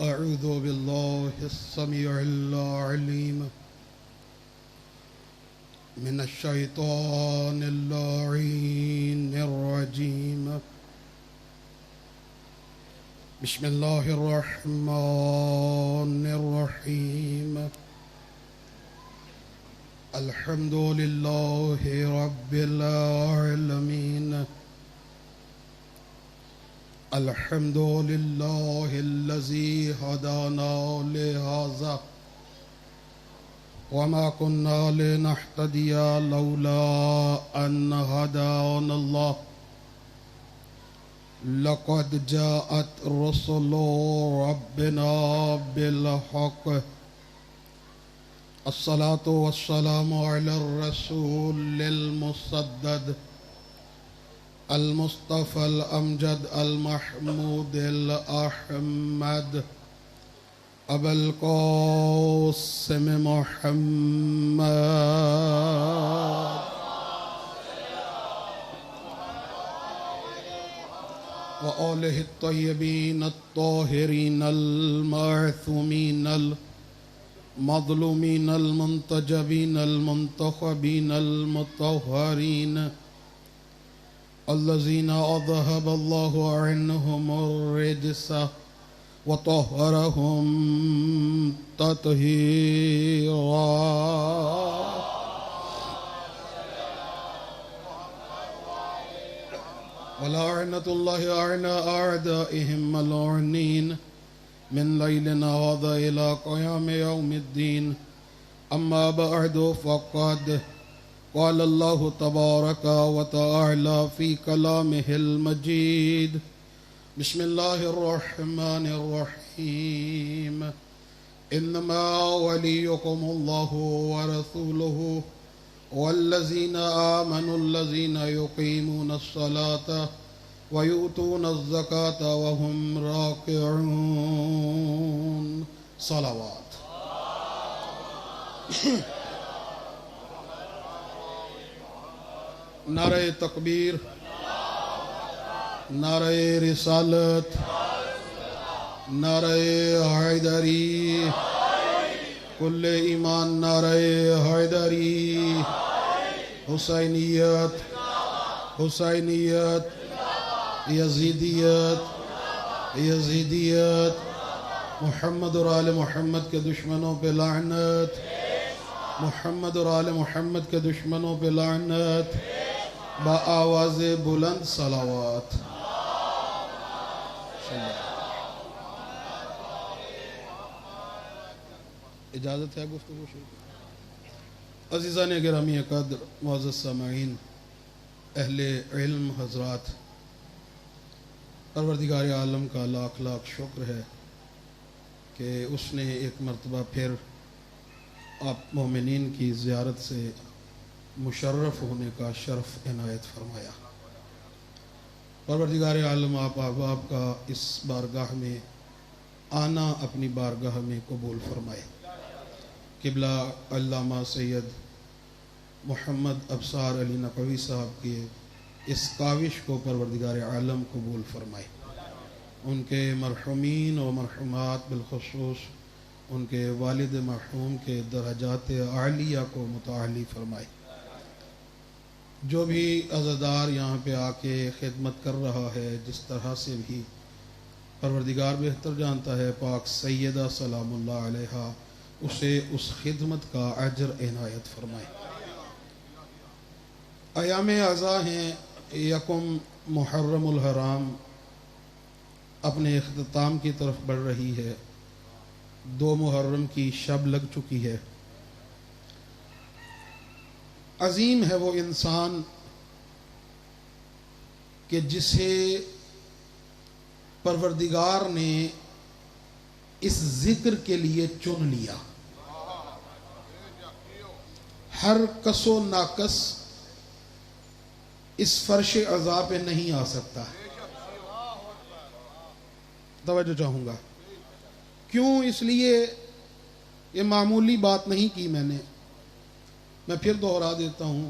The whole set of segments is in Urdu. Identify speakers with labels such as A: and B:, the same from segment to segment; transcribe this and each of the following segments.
A: أعوذ بالله السميع العليم من الشيطان اللعين الرجيم. بسم الله الرحمن الرحيم. الحمد لله رب العالمين. الحمد لله الذي هدانا لهذا وما كنا لنهتدي لولا أن هدانا الله. لقد جاءت رسل ربنا بالحق. الصلاة والسلام على الرسول المسدد المصطفى الأمجد المحمود الأحمد أبا القاسم محمد وآله الطيبين الطاهرين المعصومين المظلومين المنتجبين المنتخبين المطهرين الذين أذهب الله عنهم الرجس وطهرهم تطهيرا. ولعنة الله على أعدائهم ملعنين من ليلنا هذا إلى قيام يوم الدين. أما بعد فقد قال الله تبارك وتعالى في كلامه المجيد. بسم الله الرحمن الرحيم. إنما وليكم الله ورسوله والذين آمنوا الذين يقيمون الصلاة ويؤتون الزكاة وهم راكعون. صلوات. نعرہ تکبیر، نعرہ رسالت، نعرہ حیدری، کل ایمان نعرہ حیدری، حسینیت، حسینیت، یزیدیت، یزیدیت، محمد اور آل محمد کے دشمنوں پہ لعنت، محمد اور آل محمد کے دشمنوں پہ لعنت. با آواز بلند صلوات. اجازت ہے گفتگو شروع؟ عزیزان گرامی قدر، معزز سامعین، اہل علم حضرات، پروردگار عالم کا لاکھ لاکھ شکر ہے کہ اس نے ایک مرتبہ پھر آپ مومنین کی زیارت سے مشرف ہونے کا شرف عنایت فرمایا. پروردگار عالم آپ احباب کا اس بارگاہ میں آنا اپنی بارگاہ میں قبول فرمائے. قبلہ علامہ سید محمد ابصار علی نقوی صاحب کے اس کاوش کو پروردگار عالم قبول فرمائے. ان کے مرحومین و مرحومات بالخصوص ان کے والد مرحوم کے درجات عالیہ کو متعالی فرمائے. جو بھی عزادار یہاں پہ آ کے خدمت کر رہا ہے، جس طرح سے بھی پروردگار بہتر جانتا ہے، پاک سیدہ سلام اللہ علیہا اسے اس خدمت کا اجر عنایت فرمائے. ایام اعزا ہیں، یکم محرم الحرام اپنے اختتام کی طرف بڑھ رہی ہے. 2 محرم کی شب لگ چکی ہے. عظیم ہے وہ انسان کہ جسے پروردگار نے اس ذکر کے لیے چن لیا. ہر کس و ناکس اس فرش عزا پہ نہیں آ سکتا. توجہ چاہوں گا. کیوں؟ اس لیے یہ معمولی بات نہیں کی میں پھر دوہرا دیتا ہوں،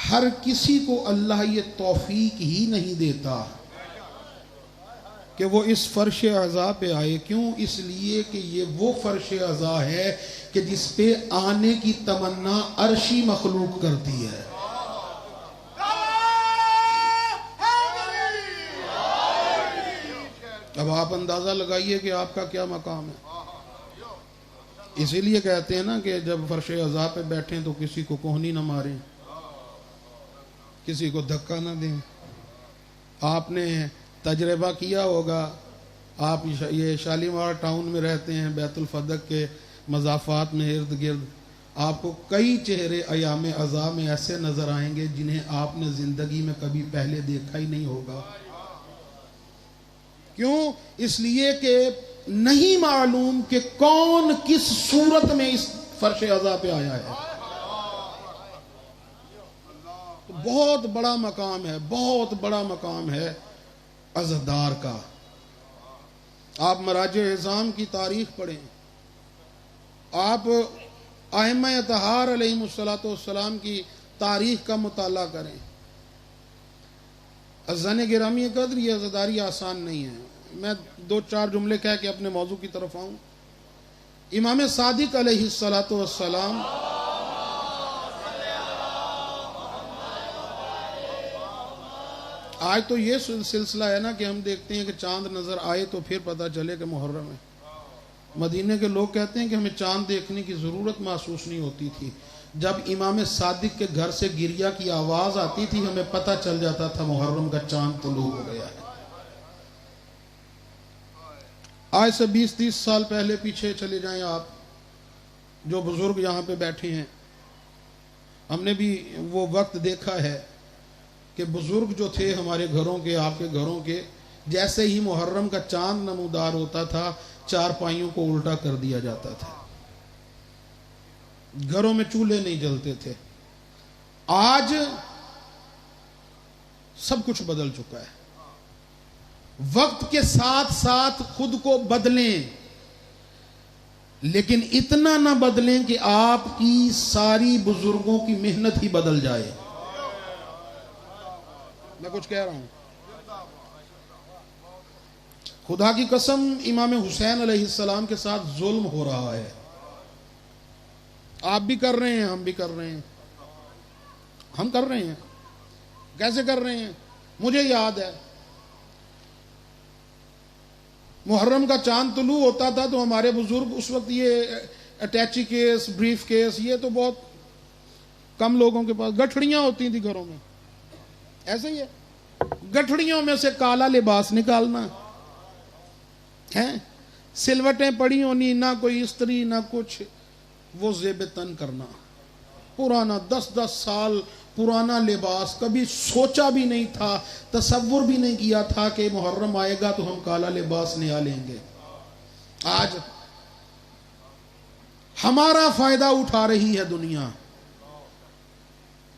A: ہر کسی کو اللہ یہ توفیق ہی نہیں دیتا کہ وہ اس فرش عزا پہ آئے. کیوں؟ اس لیے کہ یہ وہ فرش عزا ہے کہ جس پہ آنے کی تمنا عرشی مخلوق کرتی ہے. اب آپ اندازہ لگائیے کہ آپ کا کیا مقام ہے. اسی لیے کہتے ہیں نا کہ جب فرش عزا پہ بیٹھیں تو کسی کو کوہنی نہ ماریں, کسی کو دھکا نہ دیں. آپ نے تجربہ کیا ہوگا, آپ یہ شالیمار ٹاؤن میں رہتے ہیں, بیت الفدق کے مضافات میں ارد گرد آپ کو کئی چہرے ایام عزا میں ایسے نظر آئیں گے جنہیں آپ نے زندگی میں کبھی پہلے دیکھا ہی نہیں ہوگا. کیوں؟ اس لیے کہ نہیں معلوم کہ کون کس صورت میں اس فرش عزا پہ آیا ہے. تو بہت بڑا مقام ہے, بہت بڑا مقام ہے عزادار کا. آپ مراجع اعظام کی تاریخ پڑھیں, آپ ائمہ اطہار علیہم الصلوۃ والسلام کی تاریخ کا مطالعہ کریں. عزیزان گرامی قدر, یہ عزاداری آسان نہیں ہے. میں 2-4 جملے کہہ کے اپنے موضوع کی طرف آؤں. امام صادق علیہ الصلوۃ والسلام آج تو یہ سلسلہ ہے نا کہ ہم دیکھتے ہیں کہ چاند نظر آئے تو پھر پتہ چلے کہ محرم ہے. مدینے کے لوگ کہتے ہیں کہ ہمیں چاند دیکھنے کی ضرورت محسوس نہیں ہوتی تھی. جب امام صادق کے گھر سے گریا کی آواز آتی تھی ہمیں پتہ چل جاتا تھا محرم کا چاند طلوع ہو گیا ہے. آج سے 20-30 سال پہلے پیچھے چلے جائیں آپ, جو بزرگ یہاں پہ بیٹھے ہیں, ہم نے بھی وہ وقت دیکھا ہے کہ بزرگ جو تھے ہمارے گھروں کے, آپ کے گھروں کے, جیسے ہی محرم کا چاند نمودار ہوتا تھا چارپائیوں کو الٹا کر دیا جاتا تھا. گھروں میں چولہے نہیں جلتے تھے. آج سب کچھ بدل چکا ہے. وقت کے ساتھ ساتھ خود کو بدلیں, لیکن اتنا نہ بدلیں کہ آپ کی ساری بزرگوں کی محنت ہی بدل جائے. میں کچھ کہہ رہا ہوں, خدا کی قسم امام حسین علیہ السلام کے ساتھ ظلم ہو رہا ہے. آپ بھی کر رہے ہیں, ہم بھی کر رہے ہیں. ہم کر رہے ہیں. کیسے کر رہے ہیں؟ مجھے یاد ہے محرم کا چاند طلوع ہوتا تھا تو ہمارے بزرگ اس وقت یہ اٹیچی کیس, بریف کیس, یہ تو بہت کم لوگوں کے پاس, گٹھڑیاں ہوتی تھی گھروں میں. ایسے ہی ہے, گٹھڑیوں میں سے کالا لباس نکالنا ہے, سلوٹیں پڑی ہونی, نہ کوئی استری نہ کچھ, وہ زیب تن کرنا, پرانا 10-10 سال پرانا لباس. کبھی سوچا بھی نہیں تھا, تصور بھی نہیں کیا تھا کہ محرم آئے گا تو ہم کالا لباس نیا لیں گے. آج ہمارا فائدہ اٹھا رہی ہے دنیا.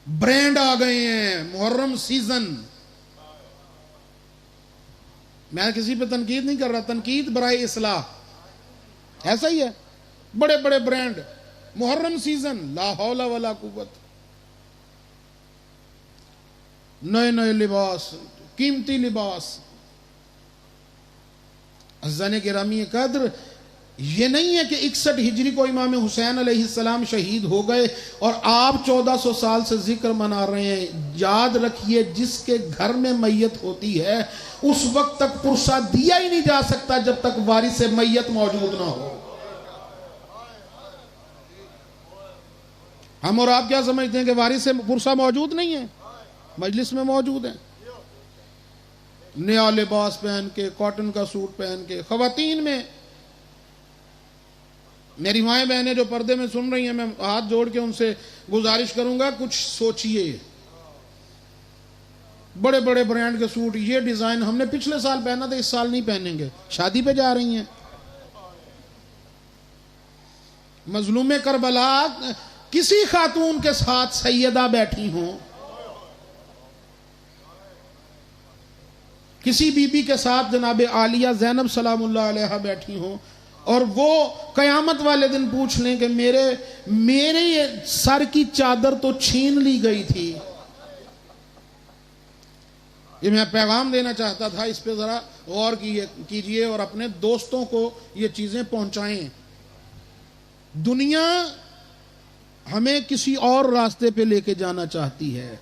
A: برانڈ آ گئے ہیں, محرم سیزن. میں کسی پہ تنقید نہیں کر رہا, تنقید برائے اصلاح. ایسا ہی ہے, بڑے بڑے برانڈ, محرم سیزن, لا حول ولا قوت, نئے نئے لباس, قیمتی لباس. عزیزان گرامی قدر, یہ نہیں ہے کہ 61 ہجری کو امام حسین علیہ السلام شہید ہو گئے اور آپ 1400 سال سے ذکر منا رہے ہیں. یاد رکھیے, جس کے گھر میں میت ہوتی ہے اس وقت تک پرسہ دیا ہی نہیں جا سکتا جب تک وارث میت موجود نہ ہو. ہم اور آپ کیا سمجھتے ہیں کہ وارث پرسہ موجود نہیں ہے؟ مجلس میں موجود ہیں, نیا لباس پہن کے, کاٹن کا سوٹ پہن کے. خواتین میں, میری مائیں بہنیں جو پردے میں سن رہی ہیں, میں ہاتھ جوڑ کے ان سے گزارش کروں گا کچھ سوچئے. بڑے بڑے برانڈ کے سوٹ, یہ ڈیزائن ہم نے پچھلے سال پہنا تھا, اس سال نہیں پہنیں گے, شادی پہ جا رہی ہیں. مظلوم کربلا کسی خاتون کے ساتھ سیدہ بیٹھی ہوں, کسی بی بی کے ساتھ جناب عالیہ زینب سلام اللہ علیہ بیٹھی ہوں, اور وہ قیامت والے دن پوچھ لیں کہ میرے سر کی چادر تو چھین لی گئی تھی. یہ میں پیغام دینا چاہتا تھا، اس پہ ذرا غور کیجئے اور اپنے دوستوں کو یہ چیزیں پہنچائیں۔ دنیا ہمیں کسی اور راستے پہ لے کے جانا چاہتی ہے،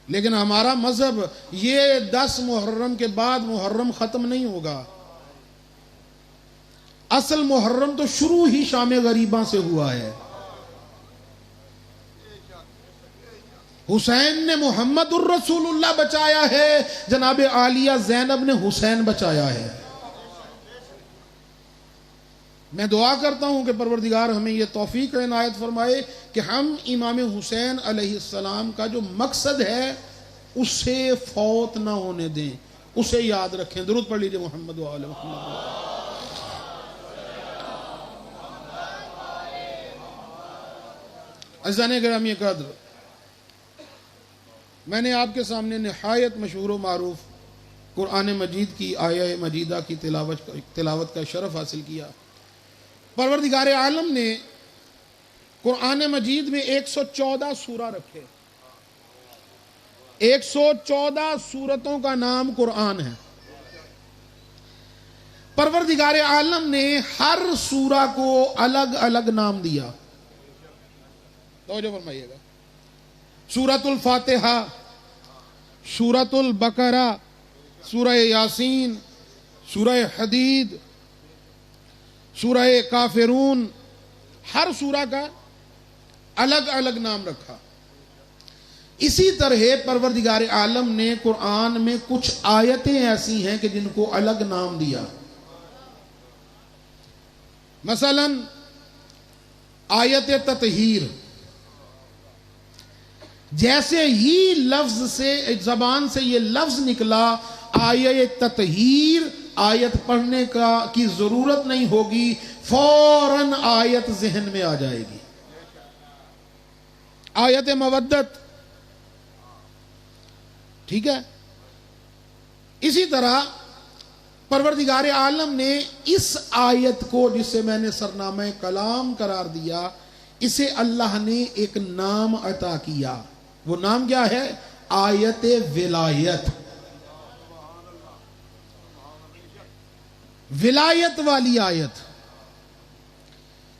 A: لیکن ہمارا مذہب یہ 10 محرم کے بعد محرم ختم نہیں ہوگا۔ اصل محرم تو شروع ہی شام غریباں سے ہوا ہے۔ حسین نے محمد الرسول اللہ بچایا ہے، جناب عالیہ زینب نے حسین بچایا ہے۔ میں دعا کرتا ہوں کہ پروردگار ہمیں یہ توفیق عنایت فرمائے کہ ہم امام حسین علیہ السلام کا جو مقصد ہے اسے فوت نہ ہونے دیں، اسے یاد رکھیں۔ درود پڑھ لیجئے محمد و آل محمد۔ عزیزان گرامی قدر، میں نے آپ کے سامنے نہایت مشہور و معروف قرآن مجید کی آیہ مجیدہ کی تلاوت کا شرف حاصل کیا۔ پروردگار عالم نے قرآن مجید میں 114 سورہ رکھے، 114 سورتوں کا نام قرآن ہے۔ پروردگار عالم نے ہر سورہ کو الگ الگ نام دیا۔ توجہ فرمائیے گا۔ سورۃ الفاتحہ، سورۃ البقرہ، سورہ یاسین، سورہ حدید، سورہ کافرون، ہر سورہ کا الگ الگ نام رکھا۔ اسی طرح پروردگار عالم نے قرآن میں کچھ آیتیں ایسی ہیں کہ جن کو الگ نام دیا۔ مثلا آیت تطہیر، جیسے ہی لفظ سے زبان سے یہ لفظ نکلا آیت تطہیر، آیت پڑھنے کی ضرورت نہیں ہوگی، فوراً آیت ذہن میں آ جائے گی۔ آیت مودت، ٹھیک ہے۔ اسی طرح پروردگار عالم نے اس آیت کو، جسے میں نے سرنامہ کلام قرار دیا، اسے اللہ نے ایک نام عطا کیا۔ وہ نام کیا ہے؟ آیت ولایت، ولایت والی آیت۔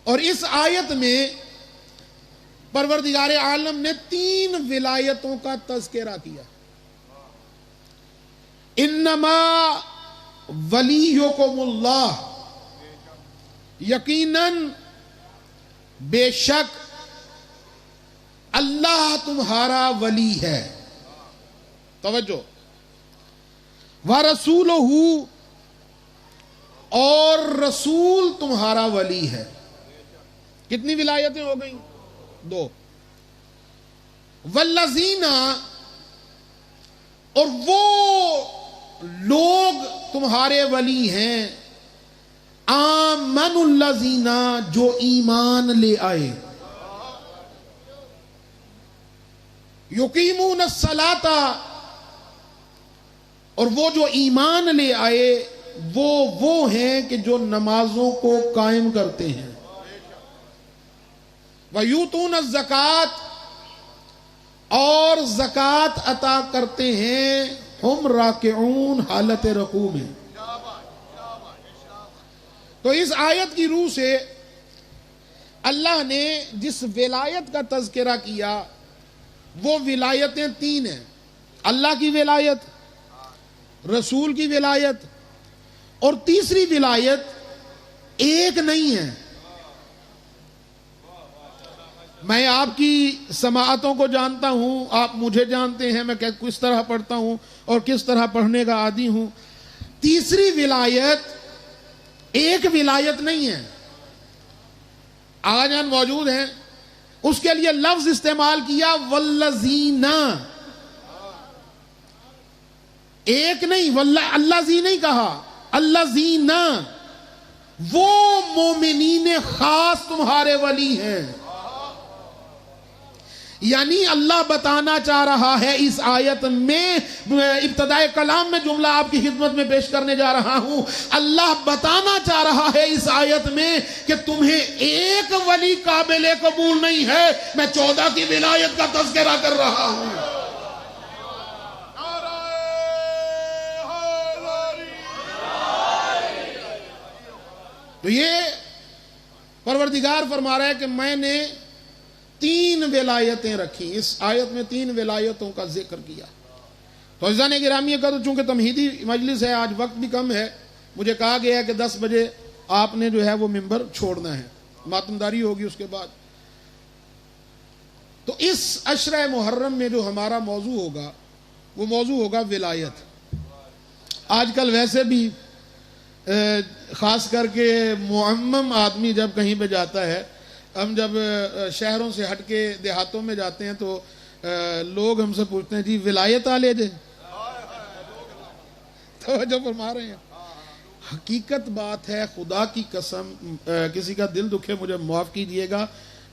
A: اور اس آیت میں پروردگار عالم نے 3 ولایتوں کا تذکرہ کیا۔ انما ولیکم اللہ، یقیناً بے شک اللہ تمہارا ولی ہے۔ توجہ، وَرَسُولُهُ، اور رسول تمہارا ولی ہے۔ کتنی ولایتیں ہو گئیں؟ 2۔ وَالَّذِينَ، اور وہ لوگ تمہارے ولی ہیں، آمنوا الذین، جو ایمان لے آئے، یقیمون الصلاۃ، اور وہ جو ایمان لے آئے وہ ہیں کہ جو نمازوں کو قائم کرتے ہیں، وَیُؤْتُونَ الزَّکَاۃ، اور زکوٰۃ عطا کرتے ہیں، ہم راکعون، حالت رکوع میں۔ تو اس آیت کی روح سے اللہ نے جس ولایت کا تذکرہ کیا وہ ولایتیں 3 ہیں۔ اللہ کی ولایت، رسول کی ولایت، اور تیسری ولایت ایک نہیں ہے۔ میں آپ کی سماعتوں کو جانتا ہوں، آپ مجھے جانتے ہیں، میں کس طرح پڑھتا ہوں اور کس طرح پڑھنے کا عادی ہوں۔ تیسری ولایت ایک ولایت نہیں ہے۔ آقا جان موجود ہیں، اس کے لیے لفظ استعمال کیا والذین، ایک نہیں، اللہ زی نہیں کہا، الذین، وہ مومنین خاص تمہارے ولی ہیں۔ یعنی اللہ بتانا چاہ رہا ہے اس آیت میں، ابتدائے کلام میں جملہ آپ کی خدمت میں پیش کرنے جا رہا ہوں، اللہ بتانا چاہ رہا ہے اس آیت میں کہ تمہیں ایک ولی قابل قبول نہیں ہے، میں 14 کی ولایت کا تذکرہ کر رہا ہوں۔ تو یہ پروردگار فرما رہا ہے کہ میں نے 3 ولایتیں رکھی. اس آیت میں 3 ولایتوں کا ذکر کیا. تو عزیزان گرامی کا تو چونکہ تمہیدی مجلس ہے, آج وقت بھی کم ہے, مجھے کہا گیا ہے کہ 10 بجے آپ نے جو ہے وہ ممبر چھوڑنا ہے, ماتمداری ہوگی اس کے بعد. تو اس عشرہ محرم میں جو ہمارا موضوع ہوگا وہ موضوع ہوگا ولایت. آج کل ویسے بھی خاص کر کے معمم آدمی جب کہیں پہ جاتا ہے, ہم جب شہروں سے ہٹ کے دیہاتوں میں جاتے ہیں تو لوگ ہم سے پوچھتے ہیں جی ولایت آلے جے, توجہ فرما رہے ہیں. حقیقت بات ہے, خدا کی قسم, کسی کا دل دکھے مجھے معاف کیجئے گا,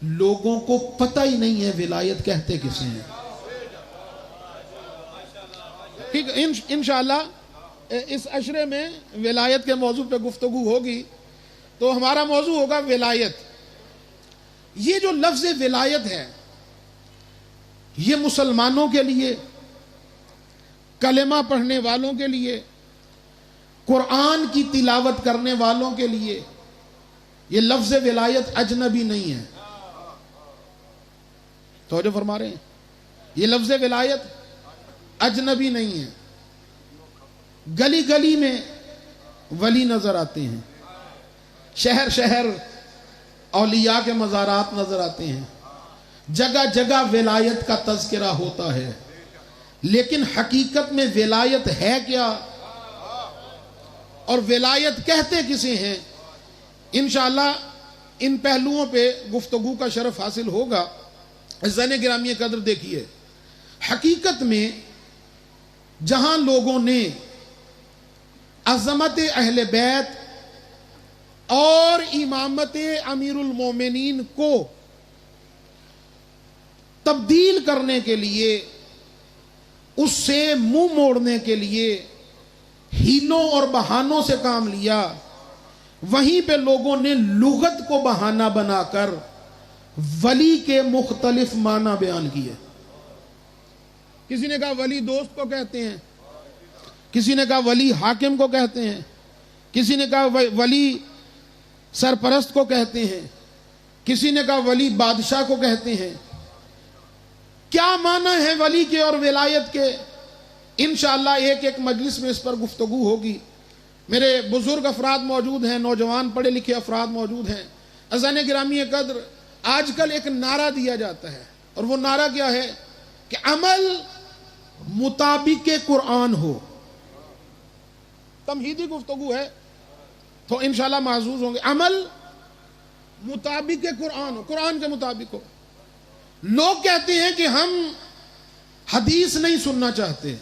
A: لوگوں کو پتہ ہی نہیں ہے ولایت کہتے کسے ہیں. ٹھیک, انشاءاللہ اس عشرے میں ولایت کے موضوع پہ گفتگو ہوگی. تو ہمارا موضوع ہوگا ولایت. یہ جو لفظ ولایت ہے یہ مسلمانوں کے لیے, کلمہ پڑھنے والوں کے لیے, قرآن کی تلاوت کرنے والوں کے لیے یہ لفظ ولایت اجنبی نہیں ہے. توجہ فرما رہے ہیں, یہ لفظ ولایت اجنبی نہیں ہے. گلی گلی میں ولی نظر آتے ہیں, شہر شہر اولیاء کے مزارات نظر آتے ہیں, جگہ جگہ ولایت کا تذکرہ ہوتا ہے, لیکن حقیقت میں ولایت ہے کیا اور ولایت کہتے کسے ہیں, انشاءاللہ ان پہلوؤں پہ گفتگو کا شرف حاصل ہوگا. عزیزان گرامی قدر دیکھیے, حقیقت میں جہاں لوگوں نے عظمت اہل بیت اور امامت امیر المومنین کو تبدیل کرنے کے لیے, اس سے منہ موڑنے کے لیے ہیلوں اور بہانوں سے کام لیا, وہیں پہ لوگوں نے لغت کو بہانہ بنا کر ولی کے مختلف معنی بیان کیے. کسی نے کہا ولی دوست کو کہتے ہیں, کسی نے کہا ولی حاکم کو کہتے ہیں, کسی نے کہا ولی سرپرست کو کہتے ہیں, کسی نے کہا ولی بادشاہ کو کہتے ہیں. کیا معنی ہے ولی کے اور ولایت کے, انشاءاللہ ایک ایک مجلس میں اس پر گفتگو ہوگی. میرے بزرگ افراد موجود ہیں, نوجوان پڑھے لکھے افراد موجود ہیں. عزیزان گرامی قدر, آج کل ایک نعرہ دیا جاتا ہے, اور وہ نعرہ کیا ہے کہ عمل مطابق قرآن ہو. تمہیدی گفتگو ہے تو انشاءاللہ معزوز ہوں گے. عمل مطابق قرآن ہو, قرآن کے مطابق ہو. لوگ کہتے ہیں کہ ہم حدیث نہیں سننا چاہتے,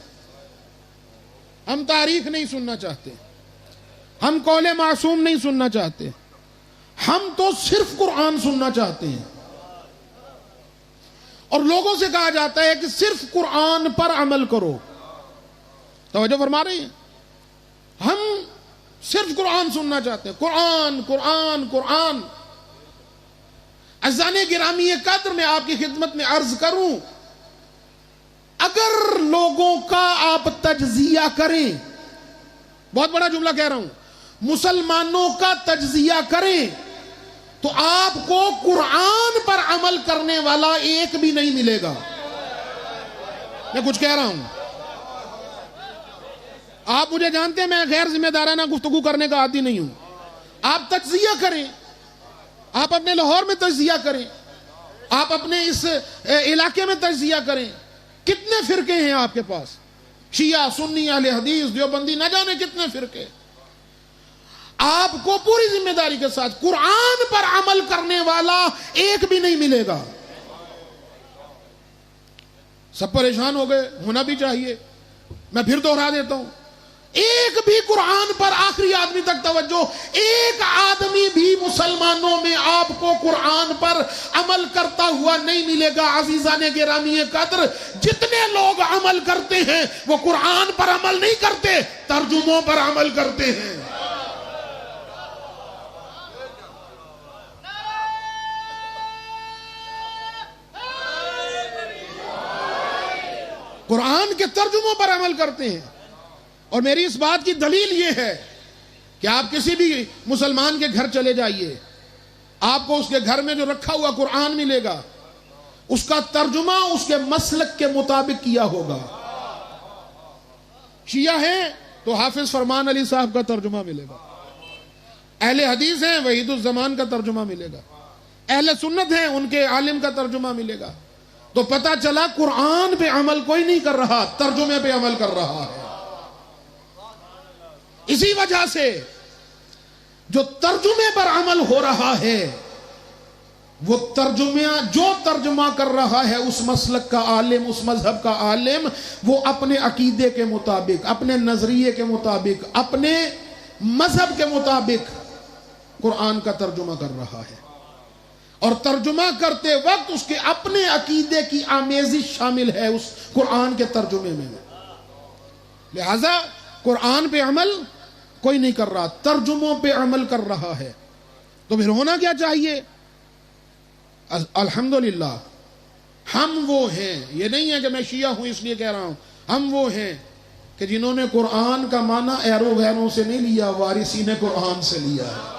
A: ہم تاریخ نہیں سننا چاہتے, ہم قول معصوم نہیں سننا چاہتے, ہم تو صرف قرآن سننا چاہتے ہیں. اور لوگوں سے کہا جاتا ہے کہ صرف قرآن پر عمل کرو. توجہ فرما رہے ہیں, ہم صرف قرآن سننا چاہتے ہیں, قرآن قرآن قرآن. عزیزان گرامی قدر, میں آپ کی خدمت میں عرض کروں, اگر لوگوں کا آپ تجزیہ کریں, بہت بڑا جملہ کہہ رہا ہوں, مسلمانوں کا تجزیہ کریں تو آپ کو قرآن پر عمل کرنے والا ایک بھی نہیں ملے گا. میں کچھ کہہ رہا ہوں, آپ مجھے جانتے ہیں میں غیر ذمہ دارانہ گفتگو کرنے کا عادی نہیں ہوں. آپ تجزیہ کریں, آپ اپنے لاہور میں تجزیہ کریں, آپ اپنے اس علاقے میں تجزیہ کریں. کتنے فرقے ہیں آپ کے پاس, شیعہ, سنی, اہل حدیث, دیوبندی, نہ جانے کتنے فرقے. آپ کو پوری ذمہ داری کے ساتھ قرآن پر عمل کرنے والا ایک بھی نہیں ملے گا. سب پریشان ہو گئے, ہونا بھی چاہیے. میں پھر دوہرا دیتا ہوں, ایک بھی قرآن پر, آخری آدمی تک توجہ, ایک آدمی بھی مسلمانوں میں آپ کو قرآن پر عمل کرتا ہوا نہیں ملے گا. عزیزان گرامی قدر, جتنے لوگ عمل کرتے ہیں وہ قرآن پر عمل نہیں کرتے, ترجموں پر عمل کرتے ہیں. قرآن کے ترجموں پر عمل کرتے ہیں. اور میری اس بات کی دلیل یہ ہے کہ آپ کسی بھی مسلمان کے گھر چلے جائیے، آپ کو اس کے گھر میں جو رکھا ہوا قرآن ملے گا، اس کا ترجمہ اس کے مسلک کے مطابق کیا ہوگا۔ شیعہ ہیں تو حافظ فرمان علی صاحب کا ترجمہ ملے گا، اہل حدیث ہیں وحید الزمان کا ترجمہ ملے گا، اہل سنت ہیں ان کے عالم کا ترجمہ ملے گا۔ تو پتہ چلا قرآن پہ عمل کوئی نہیں کر رہا، ترجمے پہ عمل کر رہا ہے۔ اسی وجہ سے جو ترجمے پر عمل ہو رہا ہے، وہ جو ترجمہ کر رہا ہے اس مسلک کا عالم، اس مذہب کا عالم، وہ اپنے عقیدے کے مطابق، اپنے نظریے کے مطابق، اپنے مذہب کے مطابق قرآن کا ترجمہ کر رہا ہے، اور ترجمہ کرتے وقت اس کے اپنے عقیدے کی آمیزش شامل ہے اس قرآن کے ترجمے میں۔ لہذا قرآن پہ عمل کوئی نہیں کر رہا، ترجموں پہ عمل کر رہا ہے۔ تو پھر ہونا کیا چاہیے؟ الحمدللہ ہم وہ ہیں، یہ نہیں ہے کہ میں شیعہ ہوں اس لیے کہہ رہا ہوں، ہم وہ ہیں کہ جنہوں نے قرآن کا معنی ایرو غیروں سے نہیں لیا، وارثین قرآن سے لیا ہے۔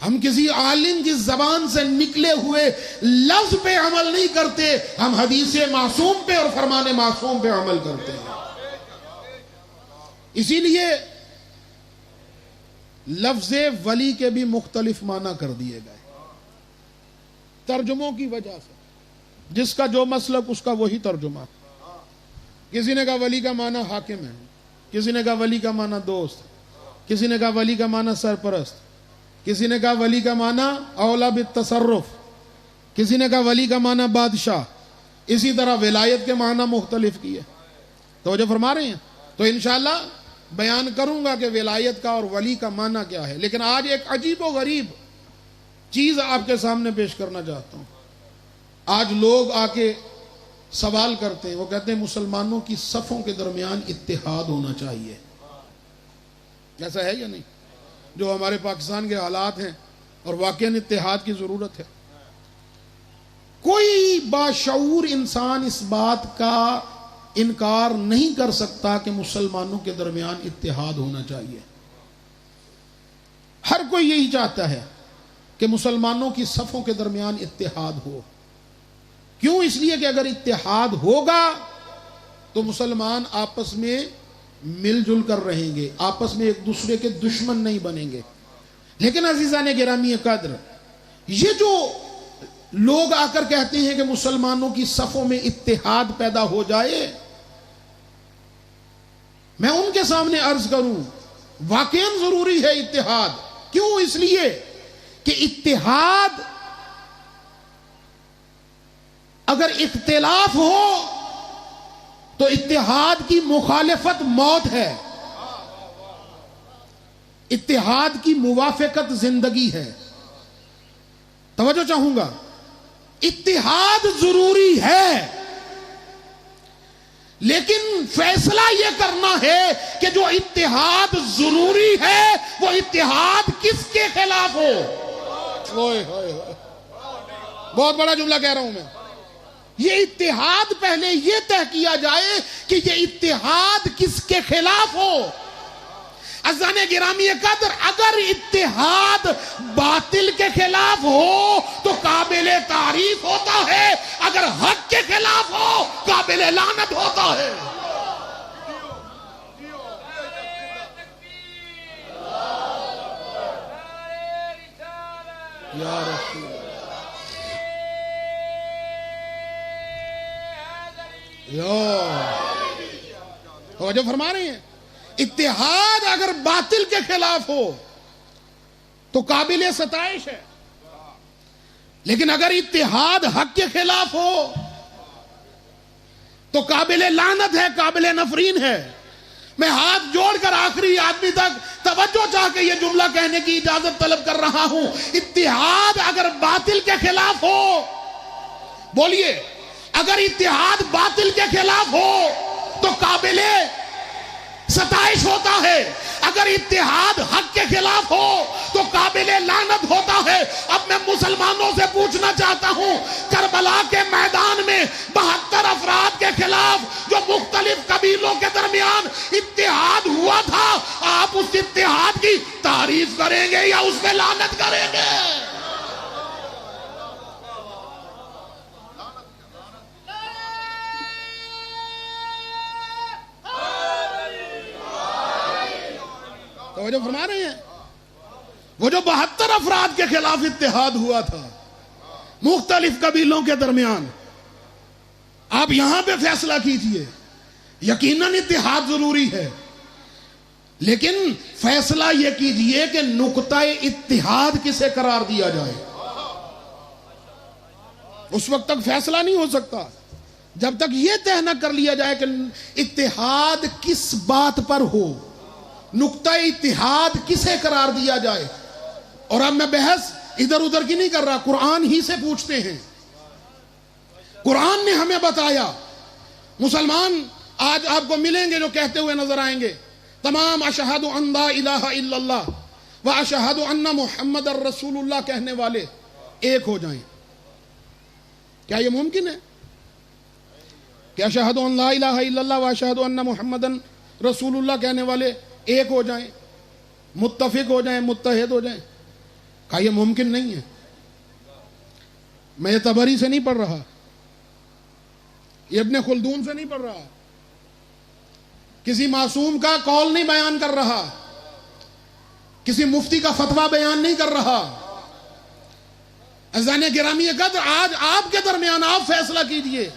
A: ہم کسی عالم کی زبان سے نکلے ہوئے لفظ پہ عمل نہیں کرتے، ہم حدیث معصوم پہ اور فرمان معصوم پہ عمل کرتے ہیں۔ اسی لیے لفظ ولی کے بھی مختلف معنی کر دیے گئے ترجموں کی وجہ سے، جس کا جو مسلک اس کا وہی ترجمہ۔ کسی نے کہا ولی کا معنی حاکم ہے، کسی نے کہا ولی کا معنی دوست، کسی نے کہا ولی کا معنی سرپرست، کسی نے کہا ولی کا معنی اولا بالتصرف، کسی نے کہا ولی کا معنی بادشاہ۔ اسی طرح ولایت کے معنی مختلف کیے، توجہ فرما رہے ہیں؟ تو انشاءاللہ بیان کروں گا کہ ولایت کا اور ولی کا معنی کیا ہے، لیکن آج ایک عجیب و غریب چیز آپ کے سامنے پیش کرنا چاہتا ہوں۔ آج لوگ آ کے سوال کرتے ہیں، وہ کہتے ہیں مسلمانوں کی صفوں کے درمیان اتحاد ہونا چاہیے۔ ایسا ہے یا نہیں؟ جو ہمارے پاکستان کے حالات ہیں، اور واقعاً اتحاد کی ضرورت ہے۔ کوئی باشعور انسان اس بات کا انکار نہیں کر سکتا کہ مسلمانوں کے درمیان اتحاد ہونا چاہیے۔ ہر کوئی یہی چاہتا ہے کہ مسلمانوں کی صفوں کے درمیان اتحاد ہو۔ کیوں؟ اس لیے کہ اگر اتحاد ہوگا تو مسلمان آپس میں مل جل کر رہیں گے، آپس میں ایک دوسرے کے دشمن نہیں بنیں گے۔ لیکن عزیزان گرامی قدر، یہ جو لوگ آ کر کہتے ہیں کہ مسلمانوں کی صفوں میں اتحاد پیدا ہو جائے، میں ان کے سامنے عرض کروں واقعاً ضروری ہے اتحاد۔ کیوں؟ اس لیے کہ اتحاد اگر اختلاف ہو تو اتحاد کی مخالفت موت ہے، اتحاد کی موافقت زندگی ہے۔ توجہ چاہوں گا، اتحاد ضروری ہے، لیکن فیصلہ یہ کرنا ہے کہ جو اتحاد ضروری ہے وہ اتحاد کس کے خلاف ہو۔ بہت بڑا جملہ کہہ رہا ہوں میں۔ یہ اتحاد پہلے یہ طے کیا جائے کہ یہ اتحاد کس کے خلاف ہو۔ عزیزان گرامی قدر، اگر اتحاد باطل کے خلاف ہو تو قابل تعریف ہوتا ہے، اگر حق کے خلاف ہو قابل لعنت ہوتا ہے۔ یا رسول توجہ فرما رہے ہیں؟ اتحاد اگر باطل کے خلاف ہو تو قابل ستائش ہے، لیکن اگر اتحاد حق کے خلاف ہو تو قابل لعنت ہے، قابل نفرین ہے۔ میں ہاتھ جوڑ کر آخری آدمی تک توجہ چاہ کے یہ جملہ کہنے کی اجازت طلب کر رہا ہوں، اتحاد اگر باطل کے خلاف ہو، بولیے، اگر اتحاد باطل کے خلاف ہو تو قابل ستائش ہوتا ہے، اگر اتحاد حق کے خلاف ہو تو قابل لعنت ہوتا ہے۔ اب میں مسلمانوں سے پوچھنا چاہتا ہوں، کربلا کے میدان میں 72 افراد کے خلاف جو مختلف قبیلوں کے درمیان اتحاد ہوا تھا، آپ اس اتحاد کی تعریف کریں گے یا اس پہ لعنت کریں گے؟ توجہ فرما رہے ہیں؟ وہ جو 72 افراد کے خلاف اتحاد ہوا تھا مختلف قبیلوں کے درمیان، آپ یہاں پہ فیصلہ کیجئے. یقیناً اتحاد ضروری ہے، لیکن فیصلہ یہ کیجئے کہ نقطہ اتحاد کسے قرار دیا جائے. اس وقت تک فیصلہ نہیں ہو سکتا جب تک یہ طے نہ کر لیا جائے کہ اتحاد کس بات پر ہو، نقطہ اتحاد کسے قرار دیا جائے. اور اب میں بحث ادھر ادھر کی نہیں کر رہا، قرآن ہی سے پوچھتے ہیں. قرآن نے ہمیں بتایا. مسلمان آج آپ کو ملیں گے جو کہتے ہوئے نظر آئیں گے تمام اشہد ان لا الہ الا اللہ و اشہد ان محمد الرسول اللہ کہنے والے ایک ہو جائیں. کیا یہ ممکن ہے کہ اشہد ان لا الہ الا اللہ و اشہد ان محمد رسول اللہ کہنے والے ایک ہو جائیں، متفق ہو جائیں، متحد ہو جائیں؟ کہا یہ ممکن نہیں ہے. میں یہ طبری سے نہیں پڑھ رہا، یہ ابن خلدون سے نہیں پڑھ رہا، کسی معصوم کا قول نہیں بیان کر رہا، کسی مفتی کا فتویٰ بیان نہیں کر رہا. عزیزان گرامی قدر، آج آپ کے درمیان آپ فیصلہ کیجئے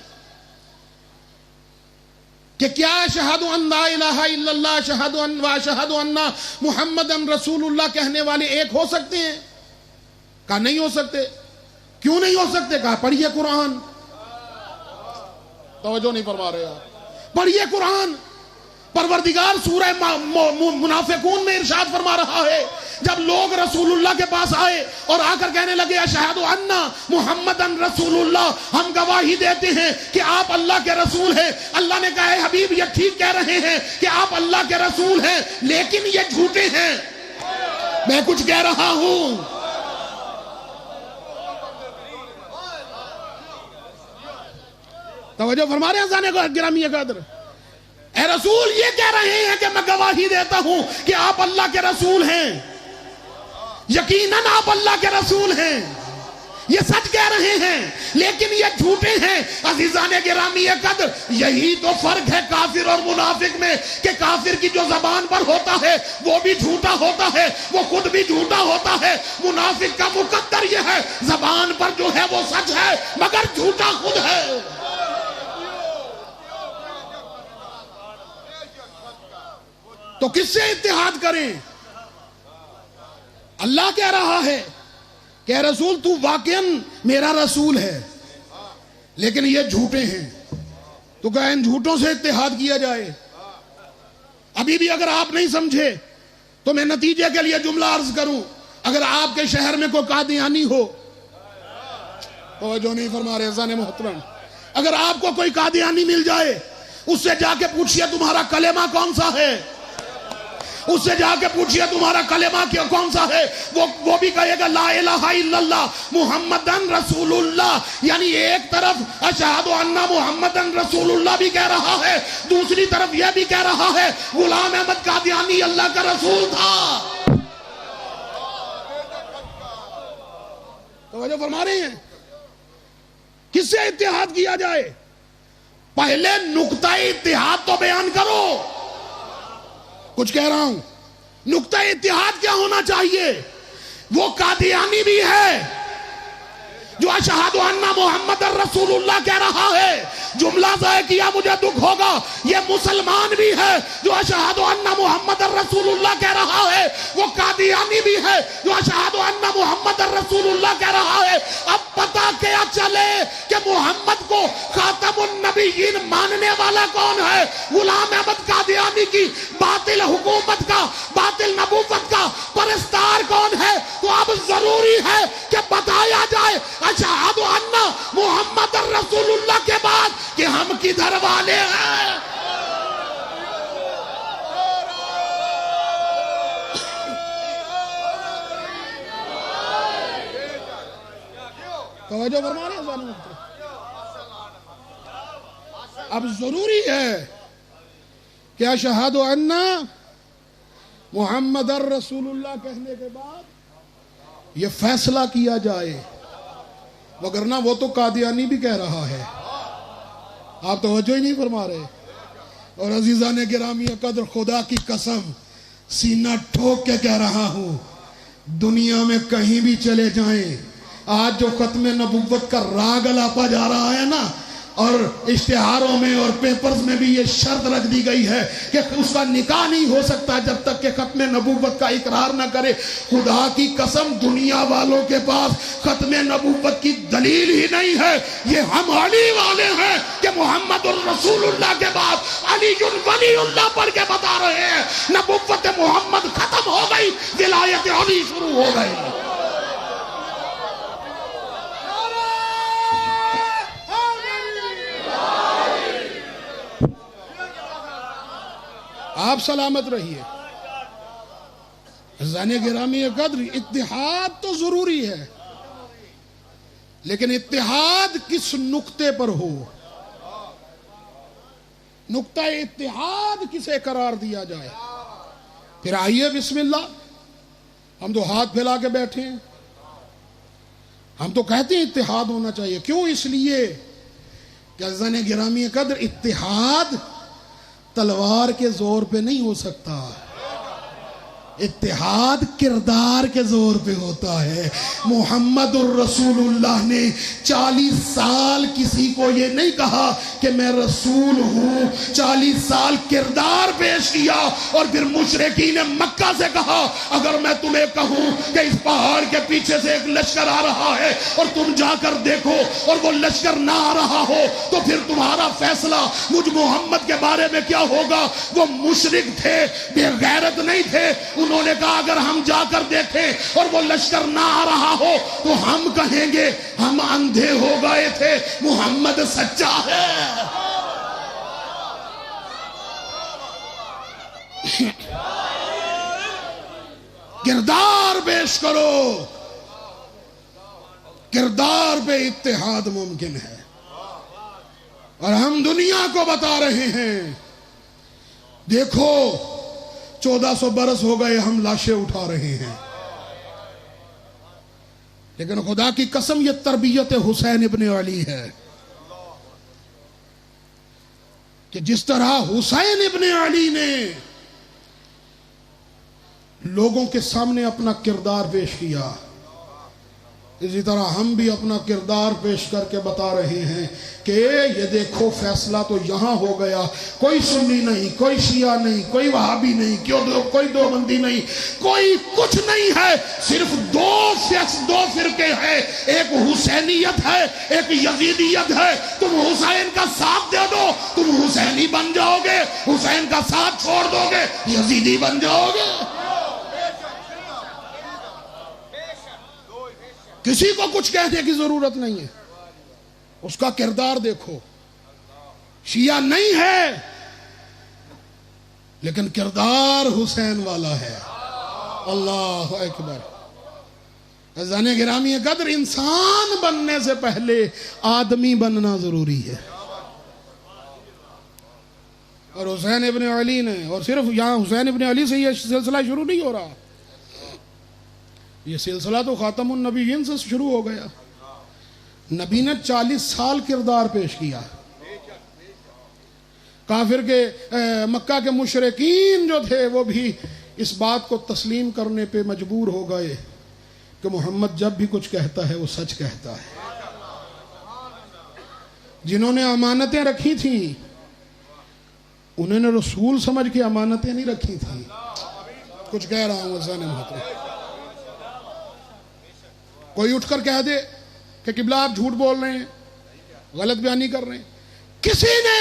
A: کہ کیا اشہد ان لا الہ الا اللہ اشہد ان محمد رسول اللہ کہنے والے ایک ہو سکتے ہیں؟ کہا نہیں ہو سکتے. کیوں نہیں ہو سکتے؟ کہا پڑھیے قرآن. توجہ نہیں فرما رہے آپ. پڑھیے قرآن. پروردگار سورہ منافقون میں ارشاد فرما رہا ہے، جب لوگ رسول اللہ کے پاس آئے اور آ کر کہنے لگے اشہد ان محمد رسول اللہ، ہم گواہی دیتے ہیں کہ آپ اللہ کے رسول ہیں. اللہ نے کہا ہے حبیب یہ ٹھیک کہہ رہے ہیں کہ آپ اللہ کے رسول ہیں، لیکن یہ جھوٹے ہیں. میں کچھ کہہ رہا ہوں. توجہ فرما رہے ہیں عزیزان گرامی قدر؟ اے رسول یہ کہہ رہے ہیں کہ میں گواہی دیتا ہوں کہ آپ اللہ کے رسول ہیں، یقیناً آپ اللہ کے رسول ہیں، یہ سچ کہہ رہے ہیں، لیکن یہ جھوٹے ہیں. عزیزان گرامی قدر، یہی تو فرق ہے کافر اور منافق میں کہ کافر کی جو زبان پر ہوتا ہے وہ بھی جھوٹا ہوتا ہے، وہ خود بھی جھوٹا ہوتا ہے. منافق کا مقدر یہ ہے زبان پر جو ہے وہ سچ ہے مگر جھوٹا خود ہے. تو کس سے اتحاد کریں؟ اللہ کہہ رہا ہے کہ اے رسول تو واقعاً میرا رسول ہے، لیکن یہ جھوٹے ہیں. تو کہا ان جھوٹوں سے اتحاد کیا جائے. ابھی بھی اگر آپ نہیں سمجھے تو میں نتیجے کے لیے جملہ عرض کروں. اگر آپ کے شہر میں کوئی قادیانی ہو، توجہ نہیں فرما رہے عزیزان محترم، اگر آپ کو کوئی قادیانی مل جائے، اس سے جا کے پوچھئے تمہارا کلمہ کون سا ہے، اس سے جا کے پوچھئے تمہارا کلمہ کون سا ہے، وہ بھی کہے گا لا الہ الا اللہ محمدن رسول اللہ. یعنی ایک طرف اشہد ان محمدن رسول اللہ بھی کہہ رہا ہے، دوسری طرف یہ بھی کہہ رہا ہے غلام احمد قادیانی اللہ کا رسول تھا. توجہ فرما رہے ہیں؟ کس سے اتحاد کیا جائے؟ پہلے نقطہ اتحاد تو بیان کرو. کچھ کہہ رہا ہوں. نقطہ اتحاد کیا ہونا چاہیے؟ وہ قادیانی بھی ہے جو اشہد ان محمد الرسول اللہ کہہ رہا ہے، جملہ ضائع کیا مجھے دکھ ہوگا. یہ مسلمان بھی ہے جو اشہد ان محمد الرسول اللہ کہہ رہا ہے، وہ قادیانی بھی ہے جو اشہد ان محمد الرسول اللہ کہہ رہا ہے. اب پتہ کیا چلے کہ محمد کو خاتم النبیین ماننے والا کون ہے؟ غلام احمد قادیانی کی باطل حکومت کا، باطل نبوت کا پرستار کون ہے؟ تو اب ضروری ہے کہ بتایا جائے اشہد ان محمد الرسول اللہ کے بعد کہ ہم کدھر والے ہیں. توجہ فرما رہے ہیں. اب ضروری ہے کہ اشہد ان محمد رسول اللہ کہنے کے بعد یہ فیصلہ کیا جائے، وگرنہ وہ تو قادیانی بھی کہہ رہا ہے، آپ توجہ ہی نہیں فرما رہے۔ اور عزیزان گرامی قدر، خدا کی قسم سینہ ٹھوک کے کہہ رہا ہوں، دنیا میں کہیں بھی چلے جائیں، آج جو ختم نبوت کا راگ الاپا جا رہا ہے نا، اور اشتہاروں میں اور پیپرز میں بھی یہ شرط رکھ دی گئی ہے کہ اس کا نکاح نہیں ہو سکتا جب تک کہ ختم نبوت کا اقرار نہ کرے۔ خدا کی قسم دنیا والوں کے پاس ختم نبوت کی دلیل ہی نہیں ہے، یہ ہم علی والے ہیں کہ محمد الرسول اللہ کے بعد علی ولی اللہ پڑھ کے بتا رہے ہیں نبوت محمد ختم ہو گئی، ولایت علی شروع ہو گئی۔ آپ سلامت رہیے۔ عزیزان گرامی قدر، اتحاد تو ضروری ہے، لیکن اتحاد کس نقطے پر ہو، نقطہ اتحاد کسے قرار دیا جائے۔ پھر آئیے بسم اللہ، ہم تو ہاتھ پھیلا کے بیٹھے ہیں، ہم تو کہتے ہیں اتحاد ہونا چاہیے۔ کیوں؟ اس لیے کہ عزیزان گرامی قدر، اتحاد تلوار کے زور پہ نہیں ہو سکتا، اتحاد کردار کے زور پہ ہوتا ہے۔ محمد الرسول اللہ نے 40 سال کسی کو یہ نہیں کہا کہ میں رسول ہوں، 40 سال کردار پیش کیا، اور پھر مشرکین مکہ سے کہا اگر میں تمہیں کہوں کہ اس پہاڑ کے پیچھے سے ایک لشکر آ رہا ہے اور تم جا کر دیکھو اور وہ لشکر نہ آ رہا ہو تو پھر تمہارا فیصلہ مجھ محمد کے بارے میں کیا ہوگا۔ وہ مشرک تھے، بے غیرت نہیں تھے، انہوں نے کہا اگر ہم جا کر دیکھیں اور وہ لشکر نہ آ رہا ہو تو ہم کہیں گے ہم اندھے ہو گئے تھے، محمد سچا ہے۔ کردار پیش کرو، کردار پہ اتحاد ممکن ہے، اور ہم دنیا کو بتا رہے ہیں دیکھو 1400 برس ہو گئے ہم لاشیں اٹھا رہے ہیں، لیکن خدا کی قسم یہ تربیت حسین ابن علی ہے کہ جس طرح حسین ابن علی نے لوگوں کے سامنے اپنا کردار پیش کیا، اسی طرح ہم بھی اپنا کردار پیش کر کے بتا رہے ہیں کہ یہ دیکھو فیصلہ تو یہاں ہو گیا، کوئی سنی نہیں، کوئی شیعہ نہیں، کوئی وہابی نہیں، کوئی دیوبندی نہیں، کوئی کچھ نہیں ہے، صرف دو فرقے ہیں، ایک حسینیت ہے، ایک یزیدیت ہے۔ تم حسین کا ساتھ دے دو تم حسینی بن جاؤ گے، حسین کا ساتھ چھوڑ دو گے یزیدی بن جاؤ گے۔ کسی کو کچھ کہنے کی ضرورت نہیں ہے، اس کا کردار دیکھو۔ شیعہ نہیں ہے لیکن کردار حسین والا ہے۔ اللہ اکبر۔ عزیزان گرامی قدر، انسان بننے سے پہلے آدمی بننا ضروری ہے، اور حسین ابن علی نے، اور صرف یہاں حسین ابن علی سے یہ سلسلہ شروع نہیں ہو رہا، یہ سلسلہ تو خاتم النبیین سے شروع ہو گیا۔ نبی نے 40 سال کردار پیش کیا، کافر کے مکہ کے مشرکین جو تھے وہ بھی اس بات کو تسلیم کرنے پہ مجبور ہو گئے کہ محمد جب بھی کچھ کہتا ہے وہ سچ کہتا ہے۔ جنہوں نے امانتیں رکھی تھیں انہوں نے رسول سمجھ کے امانتیں نہیں رکھی تھیں۔ کچھ کہہ رہا ہوں عزیزان محترم، کوئی اٹھ کر کہہ دے کہ قبلہ آپ جھوٹ بول رہے ہیں، غلط بیانی کر رہے ہیں۔ کسی نے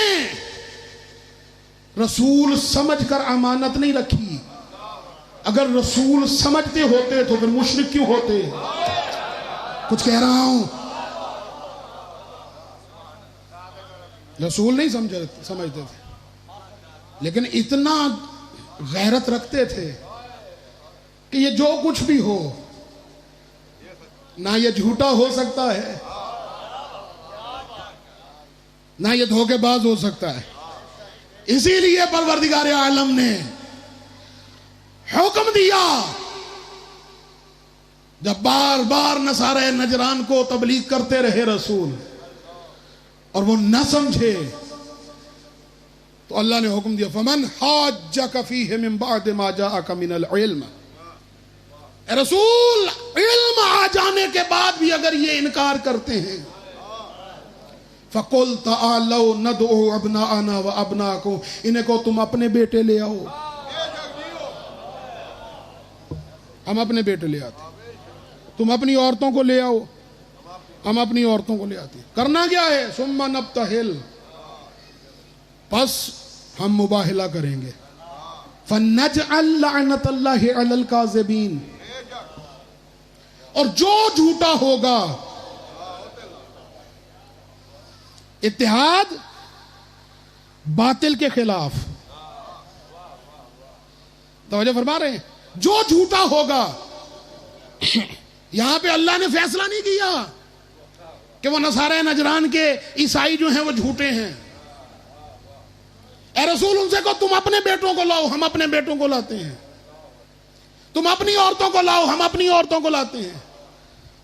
A: رسول سمجھ کر امانت نہیں رکھی، اگر رسول سمجھتے ہوتے تو پھر مشرک کیوں ہوتے؟ کچھ کہہ رہا ہوں، رسول نہیں سمجھتے تھے لیکن اتنا غیرت رکھتے تھے کہ یہ جو کچھ بھی ہو نہ یہ جھوٹا ہو سکتا ہے نہ یہ دھوکے باز ہو سکتا ہے. اسی لیے پروردگار عالم نے حکم دیا، جب بار بار نصارہ نجران کو تبلیغ کرتے رہے رسول اور وہ نہ سمجھے، تو اللہ نے حکم دیا فمن حاجک فیہ من بعد ما جاءک من العلم. اے رسول، علم آ جانے کے بعد بھی اگر یہ انکار کرتے ہیں، فَقُلْ تَعَالَوْا نَدْعُوا أَبْنَاءَنَا وَأَبْنَاءَكُمْ، انہیں کو تم اپنے بیٹے لے آؤ. ہم اپنے بیٹے لے آتے ہیں، تم اپنی عورتوں کو لے آؤ، ہم اپنی عورتوں کو لے آتے ہیں. کرنا کیا ہے؟ ثُمَّ نَبْتَهِلْ، پس ہم مباہلہ کریں گے. فَنَجْعَلْ لَعْنَةَ اللَّهِ عَلَى الْكَاذِبِينَ، اور جو جھوٹا ہوگا، اتحاد باطل کے خلاف، توجہ فرما رہے ہیں، جو جھوٹا ہوگا. یہاں پہ اللہ نے فیصلہ نہیں کیا کہ وہ نصارہ نجران کے عیسائی جو ہیں وہ جھوٹے ہیں. اے رسول ان سے کہو تم اپنے بیٹوں کو لاؤ، ہم اپنے بیٹوں کو لاتے ہیں. تم اپنی عورتوں کو لاؤ، ہم اپنی عورتوں کو لاتے ہیں.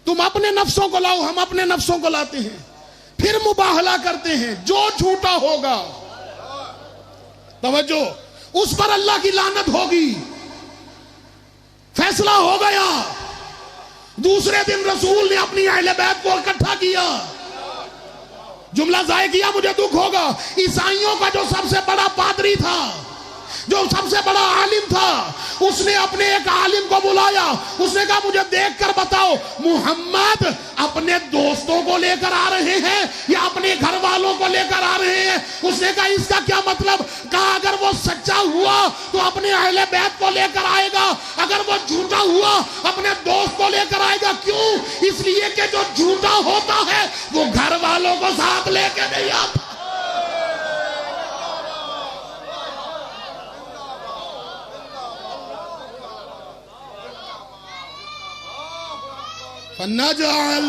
A: تم اپنے نفسوں کو لاؤ، ہم اپنے نفسوں کو لاتے ہیں. پھر مباہلہ کرتے ہیں. جو جھوٹا ہوگا، توجہ، اس پر اللہ کی لعنت ہوگی. فیصلہ ہو گیا. دوسرے دن رسول نے اپنی اہل بیت کو اکٹھا کیا. جملہ ضائع کیا، مجھے دکھ ہوگا. عیسائیوں کا جو سب سے بڑا پادری تھا، جو سب سے بڑا عالم تھا، اس نے اپنے ایک عالم کو بلایا. اس نے کہا مجھے دیکھ کر بتاؤ، محمد اپنے دوستوں کو لے کر آ رہے ہیں یا اپنے گھر والوں کو لے کر آ رہے ہیں؟ اس نے کہا اس کا کیا مطلب؟ کہا اگر وہ سچا ہوا تو اپنے اہل بیت کو لے کر آئے گا، اگر وہ جھوٹا ہوا اپنے دوست کو لے کر آئے گا. کیوں؟ اس لیے کہ جو جھوٹا ہوتا ہے وہ گھر والوں کو ساتھ لے کے نہیں آتا. فَنَجْعَلْ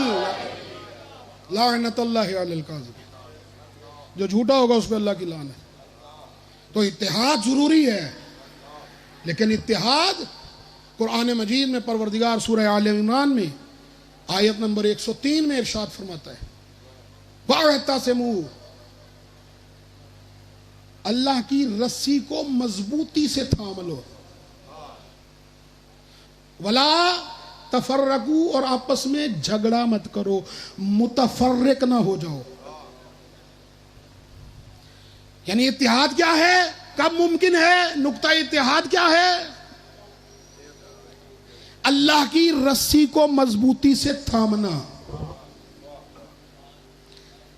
A: لَعْنَةَ اللَّهِ عَلَى الْكَاذِبِينَ، جو جھوٹا ہوگا اس پہ اللہ کی لعنت. تو اتحاد ضروری ہے، لیکن اتحاد قرآن مجید میں پروردگار سورہ آل عمران میں آیت نمبر 103 میں ارشاد فرماتا ہے وَاعْتَصِمُوا، اللہ کی رسی کو مضبوطی سے تھام لو. وَلَا تفرقو، اور آپس میں جھگڑا مت کرو، متفرق نہ ہو جاؤ. یعنی اتحاد کیا ہے؟ کب ممکن ہے؟ نقطہ اتحاد کیا ہے؟ اللہ کی رسی کو مضبوطی سے تھامنا.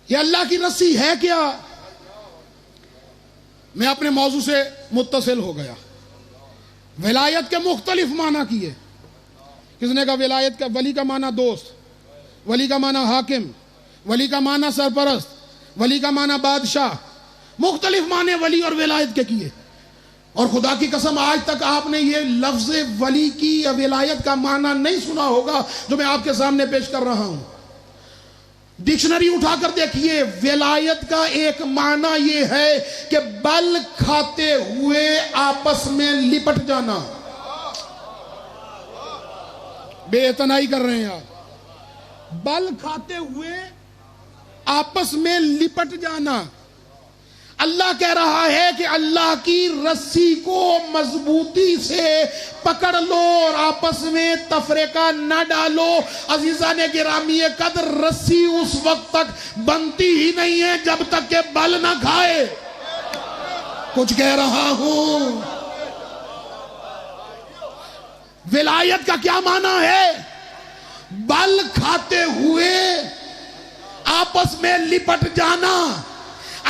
A: یہ اللہ کی رسی ہے کیا؟ میں اپنے موضوع سے متصل ہو گیا. ولایت کے مختلف معنی کیے. کس نے کہا ولایت کا ولی کا معنی دوست، ولی کا معنی حاکم، ولی کا معنی سرپرست، ولی کا معنی بادشاہ. مختلف معنی ولی اور ولایت کے کیے. اور خدا کی قسم آج تک آپ نے یہ لفظ ولی کی یا ولایت کا معنی نہیں سنا ہوگا جو میں آپ کے سامنے پیش کر رہا ہوں. ڈکشنری اٹھا کر دیکھیے، ولایت کا ایک معنی یہ ہے کہ بل کھاتے ہوئے آپس میں لپٹ جانا. بے اعتنائی کر رہے ہیں آپ. بل کھاتے ہوئے آپس میں لپٹ جانا. اللہ کہہ رہا ہے کہ اللہ کی رسی کو مضبوطی سے پکڑ لو اور آپس میں تفریقہ نہ ڈالو. عزیزان گرامی قدر، رسی اس وقت تک بنتی ہی نہیں ہے جب تک کہ بل نہ کھائے. کچھ کہہ رہا ہوں. ولایت کا کیا معنی ہے؟ بل کھاتے ہوئے آپس میں لپٹ جانا.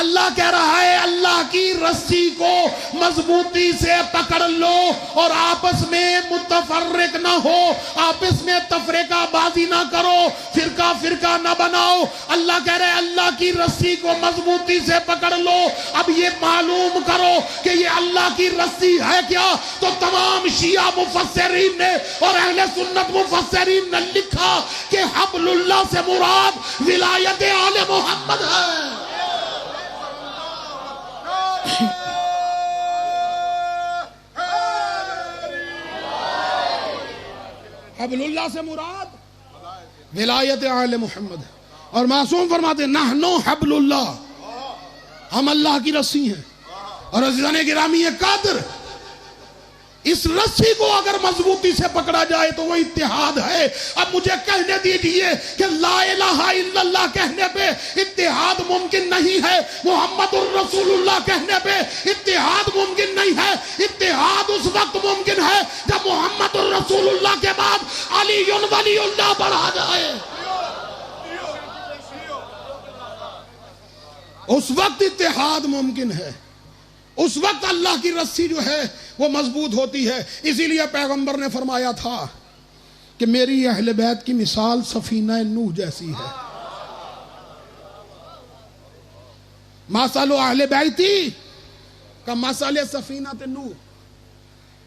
A: اللہ کہہ رہا ہے اللہ کی رسی کو مضبوطی سے پکڑ لو اور آپس میں متفرق نہ ہو، آپس میں تفریقہ بازی نہ کرو، فرقہ فرقہ نہ بناؤ. اللہ کہہ رہے اللہ کی رسی کو مضبوطی سے پکڑ لو. اب یہ معلوم کرو کہ یہ اللہ کی رسی ہے کیا؟ تو تمام شیعہ مفسرین نے اور اہل سنت مفسرین نے لکھا کہ حبل اللہ سے مراد ولایت آل محمد ہے. حبلullah سے مراد ولایت آل محمد ہے، اور معصوم فرماتے ہیں نحنو حبل اللہ، ہم اللہ کی رسی ہیں۔ اور عزیزان گرامی قدر، اس رسی کو اگر مضبوطی سے پکڑا جائے تو وہ اتحاد ہے۔ اب مجھے کہنے دیجئے کہ لا الہ الا اللہ کہنے پہ اتحاد ممکن نہیں ہے، محمد الرسول اللہ کہنے پہ اتحاد ممکن نہیں ہے۔ اتحاد اس وقت ممکن ہے جب محمد الرسول اللہ کے بعد علی ولی اللہ بڑھا جائے، اس وقت اتحاد ممکن ہے، اس وقت اللہ کی رسی جو ہے وہ مضبوط ہوتی ہے۔ اسی لیے پیغمبر نے فرمایا تھا کہ میری اہل بیت کی مثال سفینہ نوح جیسی ہے۔ مثل اہل بیتی کمثل سفینہ نوح،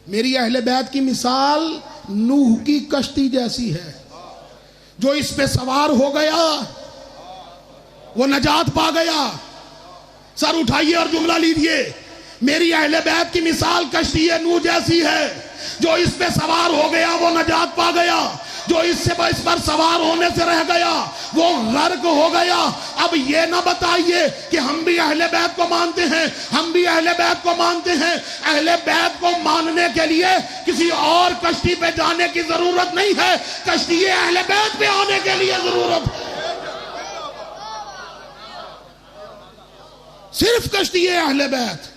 A: میری اہل بیت کی مثال نوح کی کشتی جیسی ہے، جو اس پہ سوار ہو گیا وہ نجات پا گیا۔ سر اٹھائیے اور جملہ لیجئے، میری اہل بیت کی مثال کشتی نوح جیسی ہے، جو اس پہ سوار ہو گیا وہ نجات پا گیا، جو اس پر سوار ہونے سے رہ گیا وہ غرق ہو گیا۔ اب یہ نہ بتائیے کہ ہم بھی اہل بیت کو مانتے ہیں، ہم بھی اہل بیت کو مانتے ہیں۔ اہل بیت کو ماننے کے لیے کسی اور کشتی پہ جانے کی ضرورت نہیں ہے، کشتی اہل بیت پہ آنے کے لیے ضرورت ہے، صرف کشتی اہل بیت،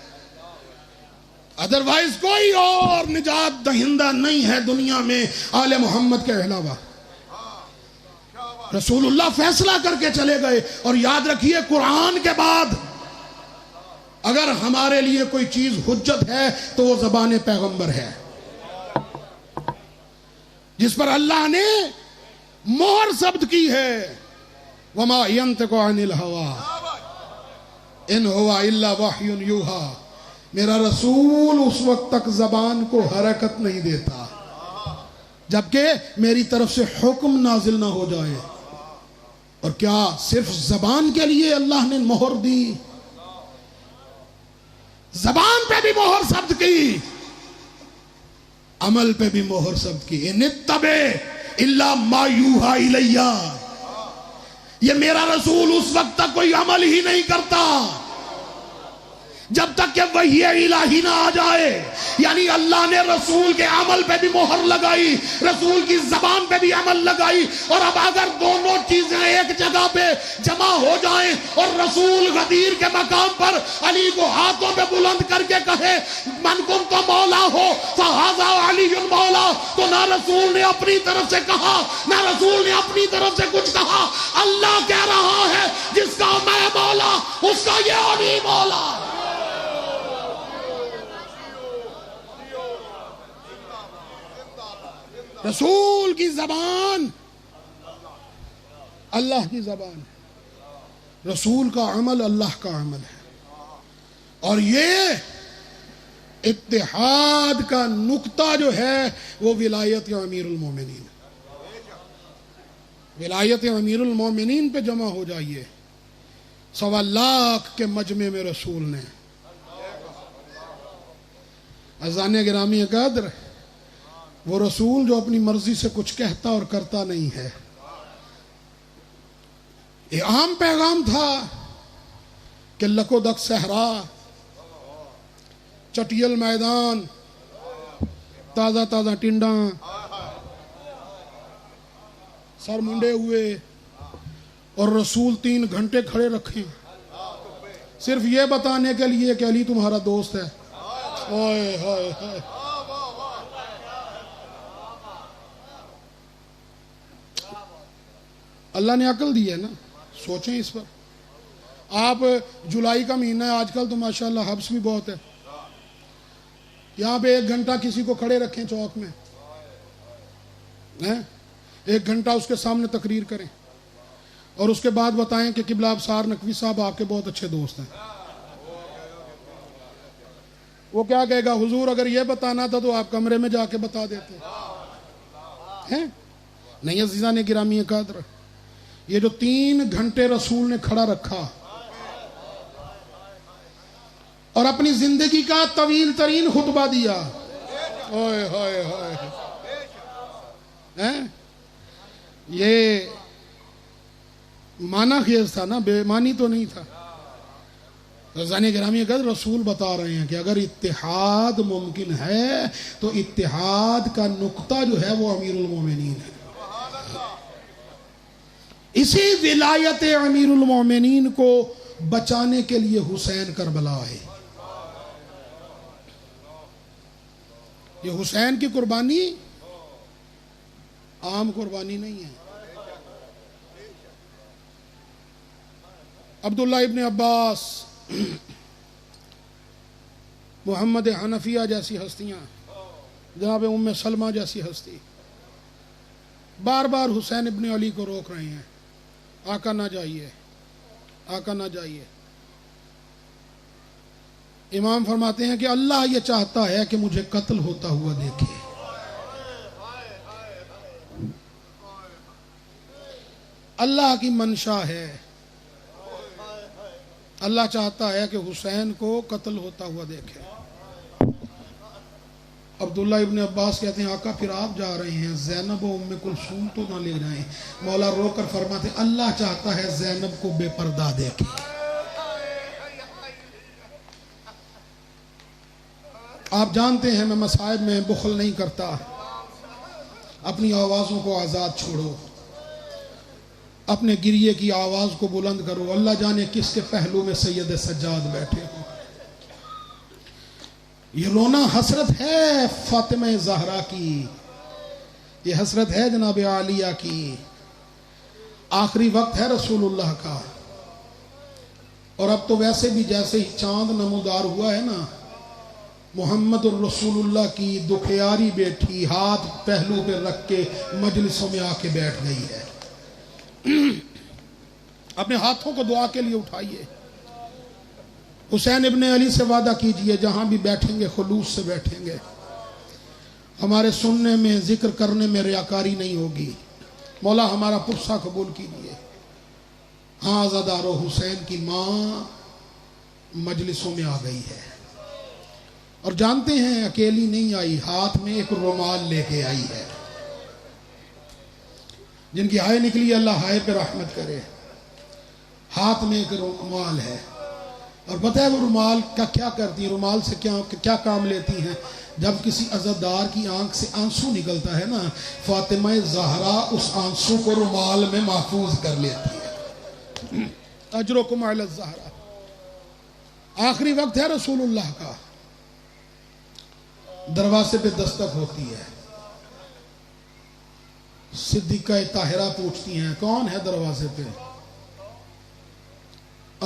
A: ادروائز کوئی اور نجات دہندہ نہیں ہے دنیا میں آل محمد کے علاوہ۔ رسول اللہ فیصلہ کر کے چلے گئے، اور یاد رکھیے قرآن کے بعد اگر ہمارے لیے کوئی چیز حجت ہے تو وہ زبان پیغمبر ہے، جس پر اللہ نے مہر ثبت کی ہے۔ وما ينطق عن الهوى ان هو الا وحی یوحی، میرا رسول اس وقت تک زبان کو حرکت نہیں دیتا جبکہ میری طرف سے حکم نازل نہ ہو جائے۔ اور کیا صرف زبان کے لیے اللہ نے مہر دی؟ زبان پہ بھی مہر ثبت کی، عمل پہ بھی مہر ثبت کی۔ ان اتبع الا ما یوحی الیہ، یہ میرا رسول اس وقت تک کوئی عمل ہی نہیں کرتا جب تک کہ وحی الہی نہ آ جائے۔ یعنی اللہ نے رسول کے عمل پہ بھی مہر لگائی، رسول کی زبان پہ بھی عمل لگائی، اور اب اگر دونوں چیزیں ایک جگہ پہ جمع ہو جائیں اور رسول غدیر کے مقام پر علی کو ہاتھوں پہ بلند کر کے کہے من کنت مولا ہو فہذا علی مولا، تو نہ رسول نے اپنی طرف سے کہا نہ رسول نے اپنی طرف سے کچھ کہا، اللہ کہہ رہا ہے جس کا میں مولا اس کا یہ علی مولا۔ رسول کی زبان اللہ کی زبان ہے، رسول کا عمل اللہ کا عمل ہے، اور یہ اتحاد کا نقطہ جو ہے وہ ولایت امیر المومنین، ولایت امیر المومنین پہ جمع ہو جائیے۔ 1.25 لاکھ کے مجمع میں رسول نے، عزیزان گرامی قدر، وہ رسول جو اپنی مرضی سے کچھ کہتا اور کرتا نہیں ہے۔ یہ عام پیغام تھا کہ لکو دک صحرا، چٹیل میدان، تازہ تازہ ٹنڈاں، سر منڈے ہوئے، اور رسول 3 گھنٹے کھڑے رکھیں صرف یہ بتانے کے لیے کہ علی تمہارا دوست ہے۔ اوئے ہوئے ہوئے، اللہ نے عقل دی ہے نا، سوچیں اس پر۔ آپ جولائی کا مہینہ ہے آج کل تو ماشاءاللہ حبس بھی بہت ہے، یہاں پہ 1 گھنٹہ کسی کو کھڑے رکھیں چوک میں، 1 گھنٹہ اس کے سامنے تقریر کریں، اور اس کے بعد بتائیں کہ قبلہ ابصار نقوی صاحب آپ کے بہت اچھے دوست ہیں۔ وہ کیا کہے گا؟ حضور اگر یہ بتانا تھا تو آپ کمرے میں جا کے بتا دیتے ہیں۔ نہیں عزیزان گرامی قدر، یہ جو 3 گھنٹے رسول نے کھڑا رکھا اور اپنی زندگی کا طویل ترین خطبہ دیا. اوئے ہوئے ہوئے، یہ معنی خیز تھا نا، بے معنی تو نہیں تھا. رضان گرامی اگر رسول بتا رہے ہیں کہ اگر اتحاد ممکن ہے تو اتحاد کا نقطہ جو ہے وہ امیر المومنین ہے. اسی ولایت امیر المومنین کو بچانے کے لیے حسین کربلا ہے. یہ حسین کی قربانی عام قربانی نہیں ہے. عبداللہ ابن عباس، محمد حنفیہ جیسی ہستیاں، جناب ام سلمہ جیسی ہستی بار بار حسین ابن علی کو روک رہے ہیں، آقا نہ جائیے، آقا نہ جائیے. امام فرماتے ہیں کہ اللہ یہ چاہتا ہے کہ مجھے قتل ہوتا ہوا دیکھے. اللہ کی منشا ہے، اللہ چاہتا ہے کہ حسین کو قتل ہوتا ہوا دیکھے. عبداللہ ابن عباس کہتے ہیں آقا پھر آپ جا رہے ہیں، زینب و ام کلثوم تو نہ لے جائیں. مولا رو کر فرماتے ہیں اللہ چاہتا ہے زینب کو بے پردہ دیکھے. آپ جانتے ہیں میں مصائب میں بخل نہیں کرتا، اپنی آوازوں کو آزاد چھوڑو، اپنے گریے کی آواز کو بلند کرو. اللہ جانے کس کے پہلو میں سید سجاد بیٹھے ہو. یہ رونا حسرت ہے فاطمہ زہرا کی، یہ حسرت ہے جناب عالیہ کی. آخری وقت ہے رسول اللہ کا، اور اب تو ویسے بھی جیسے ہی چاند نمودار ہوا ہے نا، محمد الرسول اللہ کی دکھیاری بیٹھی ہاتھ پہلو پہ رکھ کے مجلسوں میں آ کے بیٹھ گئی ہے. اپنے ہاتھوں کو دعا کے لیے اٹھائیے. حسین ابن علی سے وعدہ کیجئے جہاں بھی بیٹھیں گے خلوص سے بیٹھیں گے، ہمارے سننے میں ذکر کرنے میں ریاکاری نہیں ہوگی. مولا ہمارا پرسہ قبول کیجئے. ہاں عزادارو حسین کی ماں مجلسوں میں آ گئی ہے، اور جانتے ہیں اکیلی نہیں آئی، ہاتھ میں ایک رومال لے کے آئی ہے. جن کی ہائے نکلی اللہ ہائے پہ رحمت کرے. ہاتھ میں ایک رومال ہے، اور پتہ ہے وہ رومال کا کیا کرتی ہیں، رومال سے کیا کام لیتی ہیں. جب کسی عزادار کی آنکھ سے آنسو نکلتا ہے نا، فاطمہ زہرا اس آنسو کو رومال میں محفوظ کر لیتی ہے. اجرکم علی الزہرا. آخری وقت ہے رسول اللہ کا، دروازے پہ دستک ہوتی ہے. صدیقہ طاہرہ پوچھتی ہیں کون ہے دروازے پہ.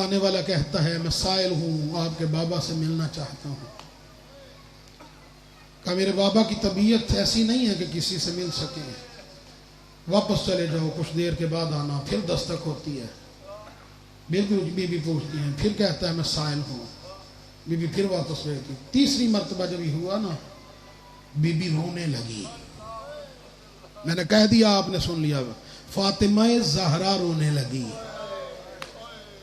A: آنے والا کہتا ہے میں سائل ہوں، آپ کے بابا سے ملنا چاہتا ہوں. کہا میرے بابا کی طبیعت ایسی نہیں ہے کہ کسی سے مل سکیں، واپس چلے جاؤ، کچھ دیر کے بعد آنا. پھر دستک ہوتی ہے، بی بی پوچھتی ہیں، پھر کہتا ہے میں سائل ہوں. بی بی پھر واپس گئی تھی. تیسری مرتبہ جب یہ ہوا نا، بی بی رونے لگی. میں نے کہہ دیا آپ نے سن لیا. فاطمہ زہرا رونے لگی.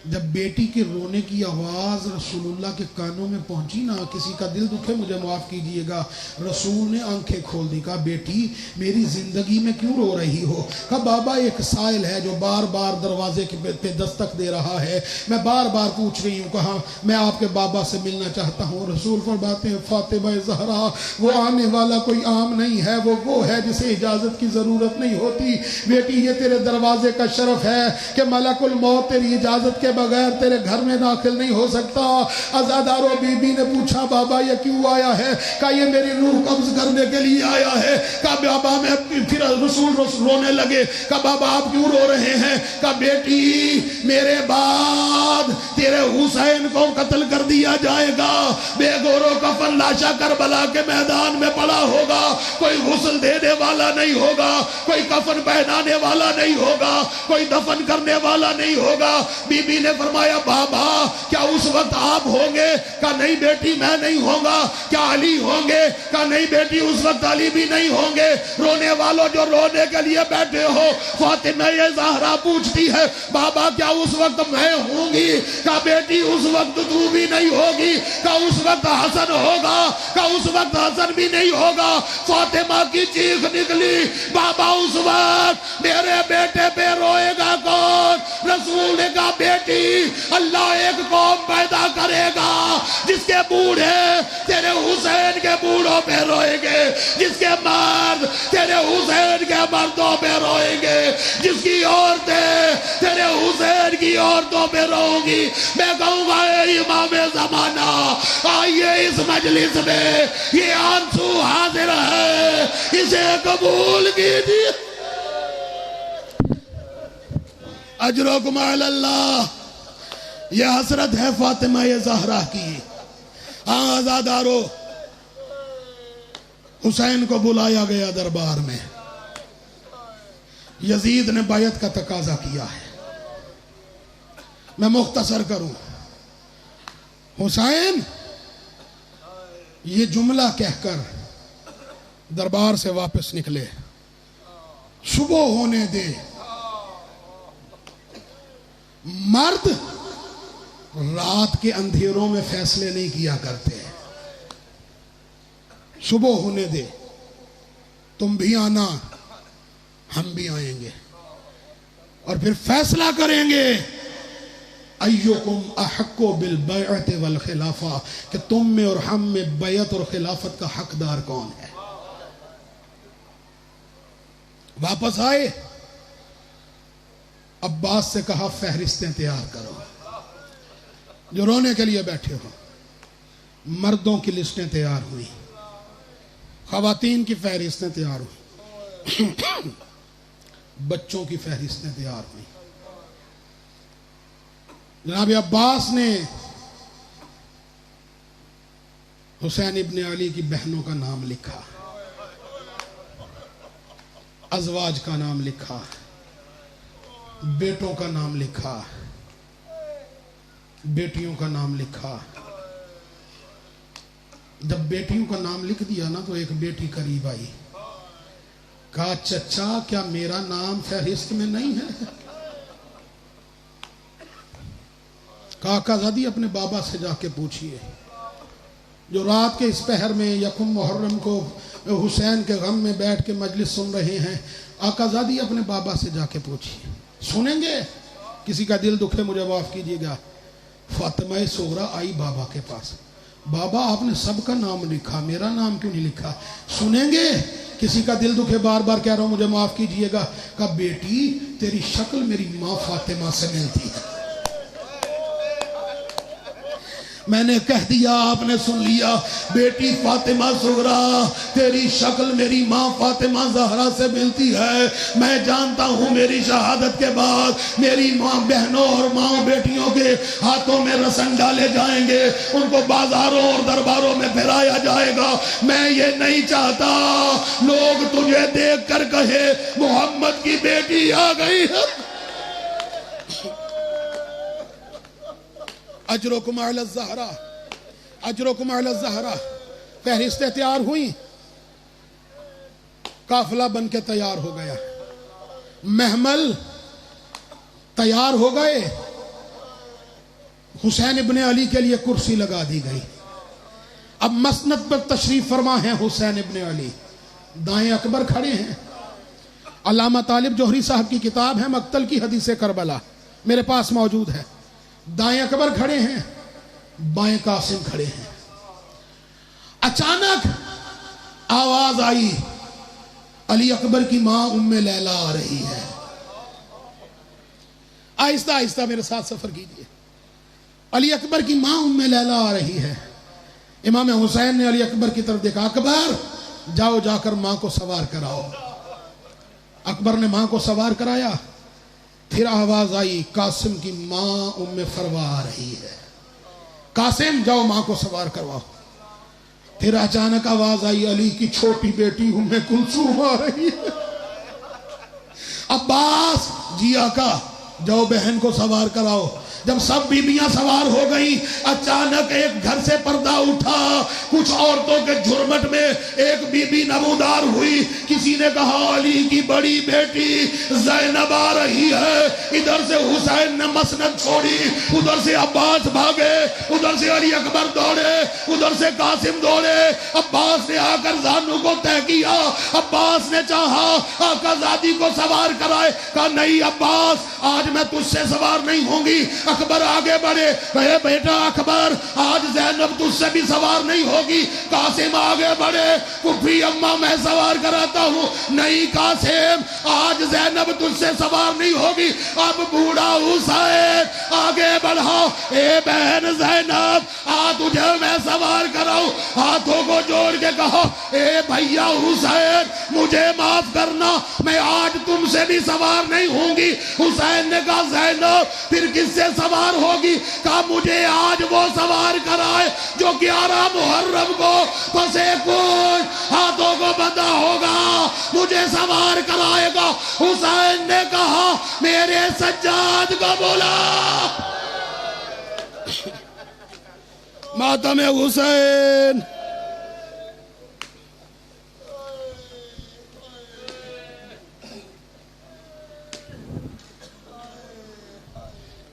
A: جب بیٹی کے رونے کی آواز رسول اللہ کے کانوں میں پہنچی نا، کسی کا دل دکھے مجھے معاف کیجئے گا، رسول نے آنکھیں کھول دی. کہا بیٹی میری زندگی میں کیوں رو رہی ہو؟ کہا بابا ایک سائل ہے جو بار بار دروازے پہ دستک دے رہا ہے، میں بار بار پوچھ رہی ہوں. کہا میں آپ کے بابا سے ملنا چاہتا ہوں. رسول فرماتے ہیں فاطمہ زہرا وہ آنے والا کوئی عام نہیں ہے، وہ ہے جسے اجازت کی ضرورت نہیں ہوتی. بیٹی یہ تیرے دروازے کا شرف ہے کہ ملک الموت تیری اجازت کے بغیر تیرے گھر میں داخل نہیں ہو سکتا. عزادارو بی بی نے پوچھا بابا یہ کیوں آیا ہے؟ کہا یہ میری روح قبض کرنے کے لیے آیا ہے. کہا بابا میں پھر رسول رونے لگے. کہا بابا آپ کیوں رو رہے ہیں؟ کہا بیٹی میرے بعد تیرے حسین کو قتل کر دیا جائے گا، بے گور و کفن لاشا کربلا کے میدان میں پڑا ہوگا، کوئی غسل دینے والا نہیں ہوگا، کوئی کفن پہنانے والا نہیں ہوگا، کوئی دفن کرنے والا نہیں ہوگا. بی بی نے فرمایا بابا کیا اس وقت آپ ہوں گے؟ کہا نہیں بیٹی میں نہیں ہوں گا. کیا علی ہوں گے؟ کہا نہیں بیٹی اس وقت علی بھی نہیں ہوں گے. رونے والوں جو رونے کے لیے بیٹھے ہو، فاطمہ زہرا پوچھتی ہے بابا کیا اس وقت میں ہوں گی؟ کہا بیٹی بیٹی اس وقت تو بھی نہیں ہوگی، کہ اس وقت حسن ہوگا، کہ اس وقت حسن بھی نہیں ہوگا۔ فاطمہ کی چیخ نکلی، بابا اس وقت میرے بیٹے پہ روئے گا کون؟ رسول نے کہا بیٹی اللہ ایک قوم پیدا کرے گا جس کے بوڑھے تیرے حسین کے بوڑھوں پہ روئیں گے، جس کے مرد تیرے حسین کے مردوں پہ روئیں گے، جس کی عورتیں تیرے حسین کی عورتوں پہ روؤں گی۔ میں کہوں گا اے امام زمانہ آئیے اس مجلس میں، یہ آنسو حاضر ہے، اسے قبول کیجیے۔ اجرکم علی اللہ، یہ حسرت ہے فاطمہ زہرا کی۔ آزادارو، حسین کو بلایا گیا دربار میں، یزید نے بیعت کا تقاضا کیا ہے۔ میں مختصر کروں، حسین یہ جملہ کہہ کر دربار سے واپس نکلے، صبح ہونے دے۔ مرد رات کے اندھیروں میں فیصلے نہیں کیا کرتے، صبح ہونے دے، تم بھی آنا ہم بھی آئیں گے اور پھر فیصلہ کریں گے ایوکم احق بالبیعت والخلافہ، کہ تم میں اور ہم میں بیعت اور خلافت کا حقدار کون ہے۔ واپس آئے، عباس سے کہا فہرستیں تیار کرو، جو رونے کے لیے بیٹھے ہو۔ مردوں کی لسٹیں تیار ہوئی، خواتین کی فہرستیں تیار ہوئی، بچوں کی فہرستیں تیار ہوئی۔ جناب عباس نے حسین ابن علی کی بہنوں کا نام لکھا، ازواج کا نام لکھا، بیٹوں کا نام لکھا، بیٹیوں کا نام لکھا۔ جب بیٹیوں کا نام لکھ دیا نا تو ایک بیٹی قریب آئی، کہا چچا کیا میرا نام فہرست میں نہیں ہے؟ کہا آقازادی اپنے بابا سے جا کے پوچھئے، جو رات کے اس پہر میں یکم محرم کو حسین کے غم میں بیٹھ کے مجلس سن رہے ہیں، آقازادی اپنے بابا سے جا کے پوچھئے، سنیں گے؟ کسی کا دل دکھے مجھے معاف کیجیے گا۔ فاطمہ صغرا آئی بابا کے پاس، بابا آپ نے سب کا نام لکھا، میرا نام کیوں نہیں لکھا؟ سنیں گے؟ کسی کا دل دکھے، بار بار کہہ رہا ہوں مجھے معاف کیجیے گا۔ کہا بیٹی تیری شکل میری ماں فاطمہ سے ملتی ہے۔ میں نے کہہ دیا، آپ نے سن لیا، بیٹی فاطمہ صغرا تیری شکل میری ماں فاطمہ زہرا سے ملتی ہے۔ میں جانتا ہوں میری شہادت کے بعد میری ماں بہنوں اور ماں بیٹیوں کے ہاتھوں میں رسن ڈالے جائیں گے، ان کو بازاروں اور درباروں میں پھیلایا جائے گا۔ میں یہ نہیں چاہتا لوگ تجھے دیکھ کر کہے محمد کی بیٹی آ گئی ہے۔ اجرکم علی الزہرا، اجرکم علی الزہرا۔ فہرستیں تیار ہوئیں، قافلہ بن کے تیار ہو گیا، محمل تیار ہو گئے، حسین ابن علی کے لیے کرسی لگا دی گئی۔ اب مسند پر تشریف فرما ہے حسین ابن علی، دائیں اکبر کھڑے ہیں۔ علامہ طالب جوہری صاحب کی کتاب ہے مقتل کی حدیث کربلا، میرے پاس موجود ہے۔ دائیں اکبر کھڑے ہیں، بائیں قاسم کھڑے ہیں۔ اچانک آواز آئی، علی اکبر کی ماں ام لیلا آ رہی ہے۔ آہستہ آہستہ میرے ساتھ سفر کیجیے۔ علی اکبر کی ماں ام لیلا آ رہی ہے۔ امام حسین نے علی اکبر کی طرف دیکھا، اکبر جاؤ جا کر ماں کو سوار کراؤ۔ اکبر نے ماں کو سوار کرایا، پھر آواز آئی قاسم کی ماں ام فروا آ رہی ہے، قاسم جاؤ ماں کو سوار کرواؤ۔ پھر اچانک آواز آئی علی کی چھوٹی بیٹی ام کلثوم آ رہی ہے۔ عباس جی آقا جاؤ بہن کو سوار کراؤ۔ جب سب بیبیاں سوار ہو گئیں اچانک ایک گھر سے پردہ اٹھا، کچھ عورتوں کے جھرمٹ میں ایک بی بی نمودار ہوئی. کسی نے کہا علی کی بڑی بیٹی زینب آ رہی ہے. ادھر سے حسین نے مسند چھوڑی، ادھر سے عباس بھاگے، ادھر سے علی اکبر دوڑے، ادھر سے قاسم دوڑے. عباس نے آ کر زانو کو طے کیا. عباس نے چاہا آقا زادی کو سوار کرائے، کہا نہیں عباس آج میں تجھ سے سوار نہیں ہوں گی. اکبر آگے بڑھے، کہے بیٹا اکبر آج زینب تجھ سے بھی سوار نہیں ہوگی. قاسم آگے بڑھے، پھوپھی اماں میں سوار کراتا ہوں. نہیں قاسم آج زینب تجھ سے سوار نہیں ہوگی. اب بوڑھا حسین آگے بڑھا، اے بہن زینب آ تجھے میں سوار کراؤں. ہاتھوں کو جوڑ کے کہا اے بھیا حسین مجھے معاف کرنا، میں آج تم سے بھی سوار نہیں ہوں گی. حسین نے کہا زینب پھر کس سے سوار ہوگی؟ کہا مجھے آج وہ سوار کرائے جو 11 محرم کو پسے کوئی ہاتھوں کو بندھا ہوگا، مجھے سوار کرائے گا. حسین نے کہا میرے سجاد کو بولا. ماتم حسین